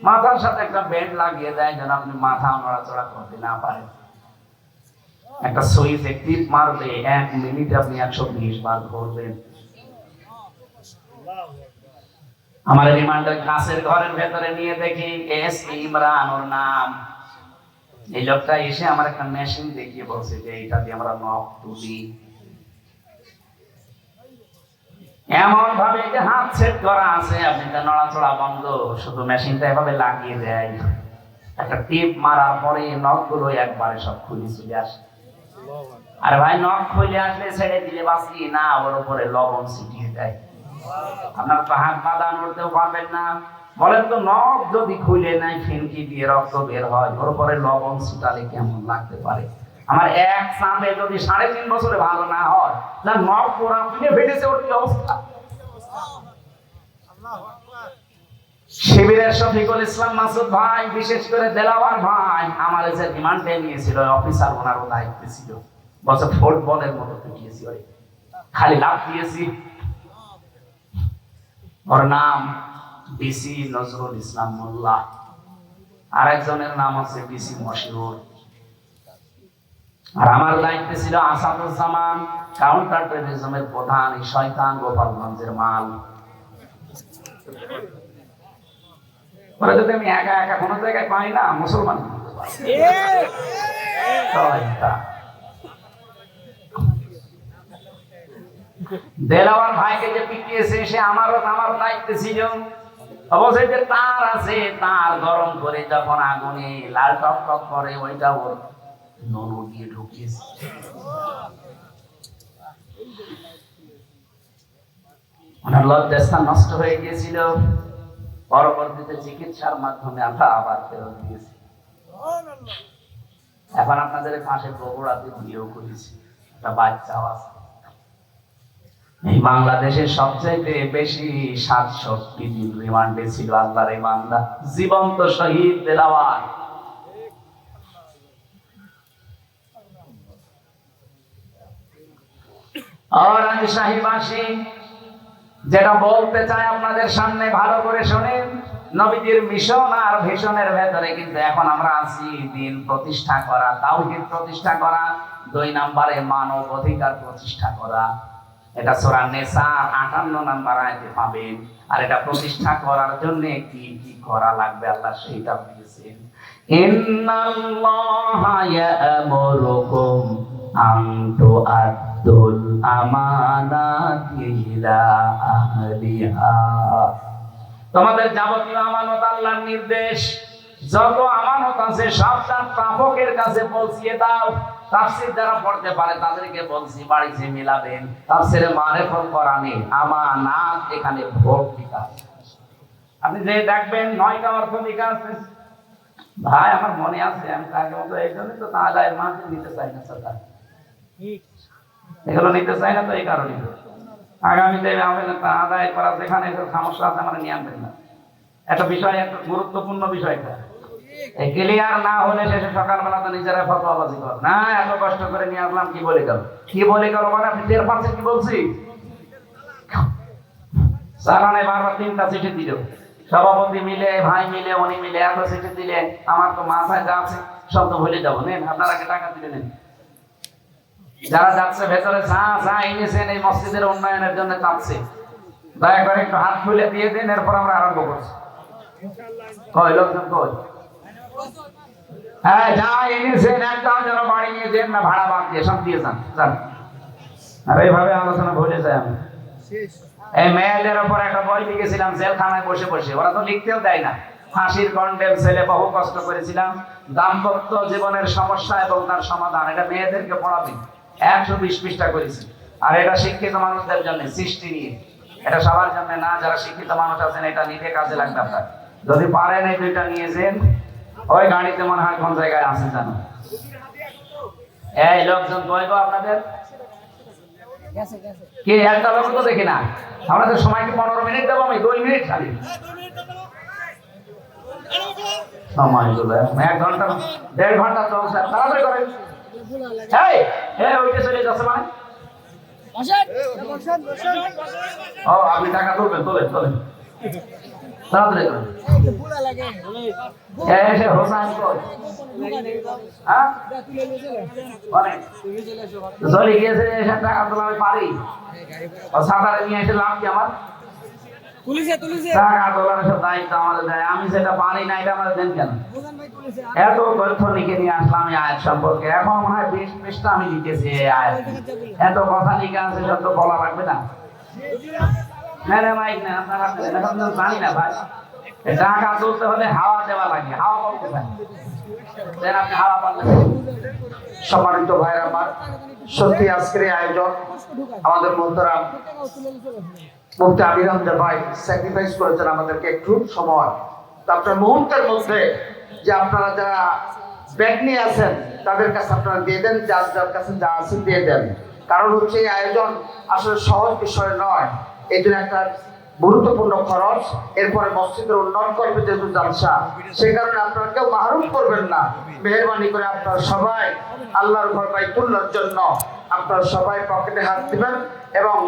মাথার সাথে একটা বেল্ট লাগিয়ে দেয় যেন আপনি মাথা নড়াচড়া করতে না পারেন। একটা সুইচে টিপ মারবে, 1 মিনিটে আপনি 120 বার ঘুরবেন। আমার রিমান্ডের কাছের ঘরের ভেতরে নিয়ে দেখি এস ইমরান ওর নাম। এই লোকটা এসে আমার একটা মেশিন দেখিয়ে বলছে যে এটা দিয়ে আমরা নখ তুলি, এমন ভাবে যে হাত সেট করা আছে, আপনি তো নড়াচড়া বন্ধ, শুধু মেশিনটা এভাবে লাগিয়ে দেয়, একটা টিপ মারার পরে নখগুলো একবারে সব খুলে চলে আসে। আর ভাই নখ খুলে আসলে ছেড়ে দিলে বাঁচি না, ওর উপরে লবণ ছিটিয়ে দেয়, আপনার তো হাত বাঁধা নড়তেও পারবেন না। বলেন তো নখ যদি খুলে নাই ফিনকি দিয়ে রক্ত বের হয়, ওর উপরে লবণ ছিটালে কেমন লাগতে পারে? আমার এক চাঁদে যদি 3.5 বছরে ভালো না হয়, না নখ পোড়া ফুলে ফেটেছে, ওর কি অবস্থা? শিবিরের শফিকুল ইসলাম মাসুদ ভাই, বিশেষ করে দেলাওয়ার ভাই, আমার যে রিমান্ডে নিয়েছিল অফিসার, ওনারও দায়িত্ব ছিল, বছর ফুটবলের মতো পিটিয়েছি, ওই খালি লাভ দিয়েছি। ওর নাম বিসি নজরুল ইসলাম মোল্লা, আরেকজনের নাম আছে বিসি মশিউর। আর আমার দায়িত্ব ছিল আসাদুজ্জামান, কাউন্টার টেররিজমের প্রধান, এই শয়তান গোপালগঞ্জের মাল। ওরা যদি আমি একা একা কোনো জায়গায় পাই না, মুসলমান দেলাওয়ার ভাইকে যে পিটিয়েছে, সে আমার দায়িত্ব ছিল। অবশ্যই যে তার আছে, তার গরম করে যখন আগুনে লাল টক টক করে, ওইটা ওর ননু দিয়ে ঢুকিয়েছে। ওনার লজ্জাস্থান নষ্ট হয়ে গিয়েছিল, পরবর্তীতে চিকিৎসার মাধ্যমে আমরা আবার ফেরত দিয়েছি। এখন আপনাদের পাশে বগুড়াতে বিয়েও করেছি, একটা বাচ্চাও আছে। এই বাংলাদেশের সবচাইতে বেশি 67 দিন রিমান্ডে ছিল আল্লাহর এই বান্দা, জীবন্ত শহীদ দেলাওয়ার। আর আমি শাহীবাসী যেটা বলতে চাই আপনাদের সামনে, ভালো করে শোনেন। নবীজির মিশন আর ভিশনের ভেতরে কিন্তু এখন আমরা আছি দিন প্রতিষ্ঠা করা, তাওহীদ প্রতিষ্ঠা করা, 2 নম্বরে মানব অধিকার প্রতিষ্ঠা করা। এটা সূরা নিসা 58 নম্বর আয়াতে পাবেন। আর এটা প্রতিষ্ঠা করার জন্য কি কি করা লাগবে আল্লাহ সেইটা বলেছেন। ইন্নাল্লাহা ইয়া'মুরুকুম আন তু'আদ্দুল আমানাতি ইলা আহলিহা। তোমাদের যাবতীয় আমানত আল্লাহর নির্দেশ, যত আমানত আছে সব তার প্রাপকের কাছে পৌঁছিয়ে দাও। তাফসীর যারা পড়তে পারে তাদেরকে বলছি বাড়িতে মিলাবেন, তাফসীরে মারিফাতুল কোরআনে আমানাত এখানে ভর্তি আছে। আপনি যে দেখবেন 9টা অর্থ লেখা আছে। ভাই আমার মনে আছে, আমি তাকে মতো এই জন্য তো তাআলা এর মাঝে নিতে চাই না সরকার, এগুলো নিতে চাই না, তো এই কারণে আগামীতে আমি আদায় করা যেখানে সমস্যা আছে আমার নিয়ে আনবেন না। একটা বিষয়, একটা গুরুত্বপূর্ণ বিষয়টা ক্লিয়ার না হলে শেষে সকালবেলা তো নিজেরা ফতোয়াবাজি কর না, এত কষ্ট করে নিয়ে আসলাম, কি বলে গেল মানে আপনি টের পাচ্ছেন কি বলছি? সারানে বারবার 3টা চিঠি দিল, সভাপতি মিলে, ভাই মিলে, উনি মিলে এত চিঠি দিলে আমার তো মাথায় যা আছে সব তো ভুলে যাবো। নেন আপনারা টাকা দিলে নেন, যারা যাচ্ছে ভেতরে যা এনেছেন এই মসজিদের উন্নয়নের জন্য চাচ্ছে, দয়া করে একটু হাত খুলে দিয়ে দিন, এরপর আমরা আরম্ভ করছি। কই লোকজন কই? হ্যাঁ, যা এনেছেন একদম যেন বাড়ি নিয়ে দেন না, ভাড়া বাদ দিয়ে সব দিয়ে যান। আর এইভাবে আলোচনা ভুলে যায়। আমি এই মেয়েদের উপর একটা বই লিখেছিলাম, জেলখানায় বসে বসে, ওরা তো লিখতেও দেয় না। ফাঁসির কন্ডেম ছেলে, বহু কষ্ট করেছিলাম, দাম্পত্য জীবনের সমস্যা এবং তার সমাধান, এটা মেয়েদেরকে পড়াবেন, 120 পৃষ্ঠা করেছি। আর এটা শিক্ষিত মানুষদের জন্য, সৃষ্টি নিয়ে, এটা সবার জন্য না। যারা শিক্ষিত মানুষ আছেন এটা নিতে কাজে লাগবে আপনার, যদি পারেন এই 2টা নিয়েছেন। ওই গাড়িতে মনে হয় কোন জায়গায় আছে জানো। এই লোকজন কইবো আপনাদের কি, একটা লোক তো দেখি না। আমাদের সময়কে 15 মিনিট দেবো, আমি 2 মিনিট খালি সময়গুলো, 1 ঘন্টা 1.5 ঘন্টা চলছে, তাড়াতাড়ি করেন। ওইটা চলে যাচ্ছে মানে, ও আপনি টাকা তুলবেন, তোলেন। তাড়াতাড়ি করুন। এসে হোসেন কই? হ্যাঁ অনেক চলে গিয়েছে, এসে টাকা তোলা আমি পারি। ও সাঁতারে নিয়ে এসে লাভ কি আমার? টাকা তোলার সব দায়িত্ব আমাদের দেয়, আমি সেটা পারি না, এটা আমাদের দেন কেন? এত তথ্য লিখে নিয়ে আসলাম এই আয়াত সম্পর্কে, এখন মনে হয় 20 পৃষ্ঠা আমি লিখেছি এই আয়াত। এত কথা লিখে আছে, সব তো বলা লাগবে না? মাইক না আপনারা এখন জানি না ভাই, টাকা তুলতে হলে হাওয়া দেওয়া লাগে, হাওয়া পাবো কোথায়? দেন আপনি হাওয়া পাবেন। সম্মানিত ভাইরা আমার, সত্যি আজকের এই আয়োজন আমাদের মোহতারাম মুফতি আমির হামজা ভাই স্যাক্রিফাইস করেছেন আমাদেরকে একটু সময়। তো আপনার মুহূর্তের মধ্যে যে আপনারা যারা ব্যাগ নিয়ে আছেন তাদের কাছে আপনারা দিয়ে দেন, যার যার কাছে যা আছে দিয়ে দেন। কারণ হচ্ছে এই আয়োজন আসলে সহজ বিষয় নয়, এই জন্য একটা গুরুত্বপূর্ণ খরচ। এরপরে মসজিদের উন্নয়ন করবে যেহেতু জালসা, সেই কারণে আপনারা কেউ মাহরুম করবেন না। মেহরবানি করে আপনারা সবাই আল্লাহর ঘর বাইতুল্লাহর জন্য আপনারা সবাই পকেটে হাত দিবেন এবং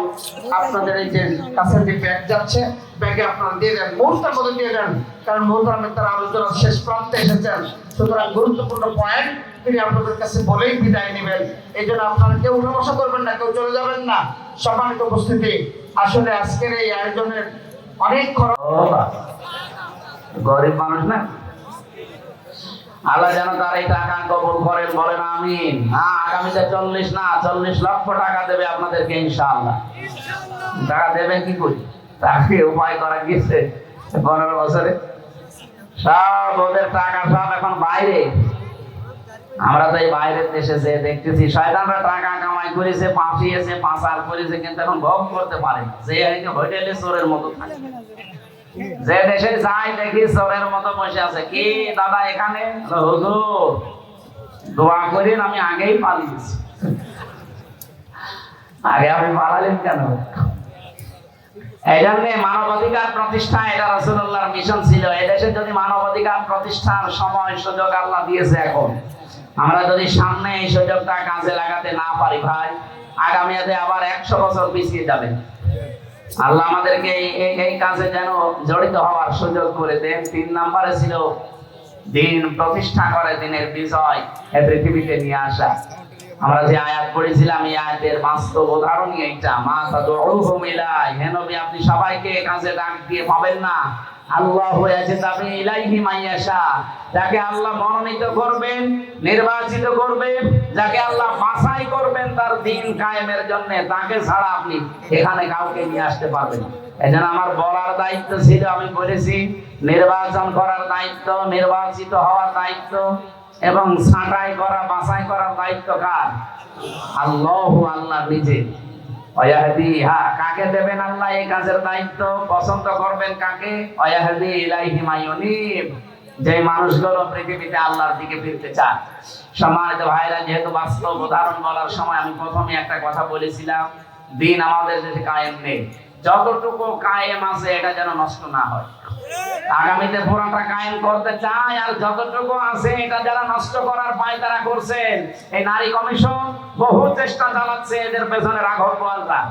আপনাদের এই যে কাছে যে ব্যাগ যাচ্ছে ব্যাগে আপনারা দিয়ে দেন, মুহূর্তের মধ্যে দিয়ে দেন। কারণ মুহূর্তে তার আলোচনা শেষ প্রান্তে এসেছেন, সুতরাং গুরুত্বপূর্ণ পয়েন্ট তিনি আপনাদের কাছে বলেই বিদায় নেবেন। এই জন্য আপনারা কেউ উঠা করবেন না, কেউ চলে যাবেন না। সম্মানিত উপস্থিতি, আসলে আজকের এই আয়োজনের অনেক খরচ। গরিব মানুষ না, আল্লাহ যেন তার এই টাকা কবুল করেন, বলেন আমিন। হ্যাঁ, আগামীতে 40 না 40 লক্ষ টাকা দেবে আপনাদেরকে ইনশাআল্লাহ। টাকা দেবে কি করি, তাকে উপায় করা গেছে 15 বছরে। সব ওদের টাকা সব এখন বাইরে। আমরা তো এই বাইরের দেশে যে দেখতেছি শয়তানরা টাকা কামাই করেছে, পাঠিয়েছে, পাচার করেছে, কিন্তু এখন ভোগ করতে পারে না। যে হোটেলে চোরের মতো থাকে, যে দেশে যাই দেখি চোরের মতো বসে আছে। কি দাদা এখানে? হুজুর দোয়া করেন, আমি আগেই পালিয়েছি। আগে আপনি পালালেন কেন? এই জন্য মানবাধিকার প্রতিষ্ঠা, এটা রাসূলুল্লাহর মিশন ছিল। এদেশে যদি মানবাধিকার প্রতিষ্ঠার সময় সুযোগ আল্লাহ দিয়েছে, এখন আমরা যদি সামনে এই সুযোগটা কাজে লাগাতে না পারি ভাই, আগামীতে আবার 100 বছর পিছিয়ে যাবে। আল্লাহ আমাদেরকে এই কাজে যেন জড়িত হওয়ার সুযোগ করে দেন। 3 নম্বরে ছিল দিন প্রতিষ্ঠা করে, দিনের বিজয় এই পৃথিবীতে নিয়ে আসা। আমরা যে আয়াত পড়েছিলাম, এই আয়াতের বাস্তব উদাহরণই এইটা। মা তাদউহুম ইলাই, হে নবী আপনি সবাইকে কাজে ডাক দিয়ে পাবেন না। আল্লাহু ইয়াজতাবি ইলাইহি মাইয়াশা, যাকে আল্লাহ মনোনীত করবেন, নির্বাচিত করবেন, যাকে আল্লাহ বাছাই করবেন তার দ্বীন কায়েমের জন্য, তাকে ছাড়া আপনি এখানে কাউকে নিয়ে আসতে পারবেন না। এজন্য আমার বলার দায়িত্ব ছিল, আমি বলেছি, নির্বাচন করার দায়িত্ব, নির্বাচিত হওয়ার দায়িত্ব এবং ছাঁটাই করা, বাছাই করার দায়িত্ব কার? আল্লাহু, আল্লাহ নিজে। ওয়াহদি, হ্যাঁ, কাকে দেবেন আল্লাহ এই কাজের দায়িত্ব? পছন্দ করবেন কাকে? ওয়াহদি ইলাইহি মাইয়ুনিব, যে মানুষগুলো পৃথিবীতে আল্লাহর দিকে ফিরতে চায়। সম্মানিত ভাইরা, যেহেতু বাস্তব উদাহরণ বলার সময় আমি প্রথমে একটা কথা বলেছিলাম, দিন আমাদের দেশে কায়েম নেই। যতটুকু কায়েম আছে এটা যেন নষ্ট না হয়। আগামীতে পুরাটা কায়েম করতে চায়, আর যতটুকু আছে এটা যারা নষ্ট করার পায়তারা করছেন, এই নারী কমিশন বহু চেষ্টা চালাচ্ছে এদের পেছনে রাঘব বোয়ালরা।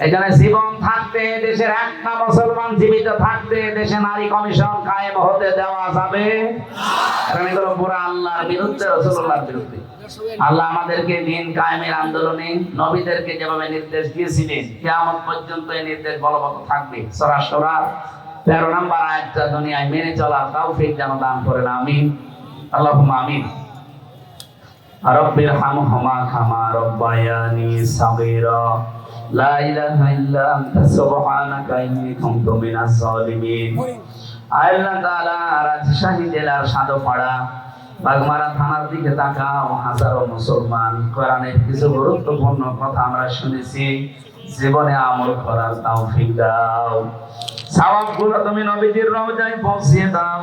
এখানে জীবন থাকতে, দেশের একটা মুসলমান জীবিত থাকতে দেশে নারী কমিশন কায়েম হতে দেওয়া যাবে না। এগুলো পুরো আল্লাহর বিরুদ্ধে, রাসূলুল্লাহর বিরুদ্ধে। আল্লাহ আমাদেরকে দিন কায়েমের আন্দোলনে নবীদেরকে যেভাবে নির্দেশ দিয়েছিলেন, কিয়ামত পর্যন্ত এই নির্দেশ বলবৎ থাকবে। সূরা শুরা 13 নম্বর আয়াতটা দুনিয়ায় মেনে চলার তৌফিক যেন দান করেন, আমিন। আল্লাহুম্মা আমিন। রব্বিরহামহুমা কামা রাব্বায়ানি সাগীরা, লা ইলাহা ইল্লা আনতা সুবহানাকা ইন্নী কুনতু মিনাজ জালিমিন। আল্লাহ তাআলা রাজশাহী জেলার সাদপাড়া বাগমারা থানার দিকে তাকাও। হাজারো মুসলমান, কোরআনের কিছু গুরুত্বপূর্ণ কথা আমরা শুনেছি, জীবনে আমল করার তৌফিক দাও। সওয়াবগুলো তুমি নবীজির রওজায় পৌঁছিয়ে দাও।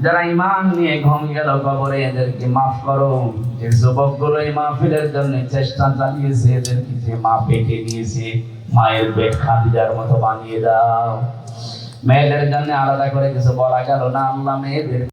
যারা ঈমান নিয়ে ঘুম গেল কবরে, এদেরকে মাফ করো। যে যুবকগুলো এই মাহফিলের জন্য চেষ্টা চালিয়েছে, এদেরকে যে মা পেটে নিয়েছে, মায়ের পেট খাদিজার মতো বানিয়ে দাও। মেয়েদের জন্য আলাদা করে কিছু বলা গেল না, আল্লাহ মেয়েদের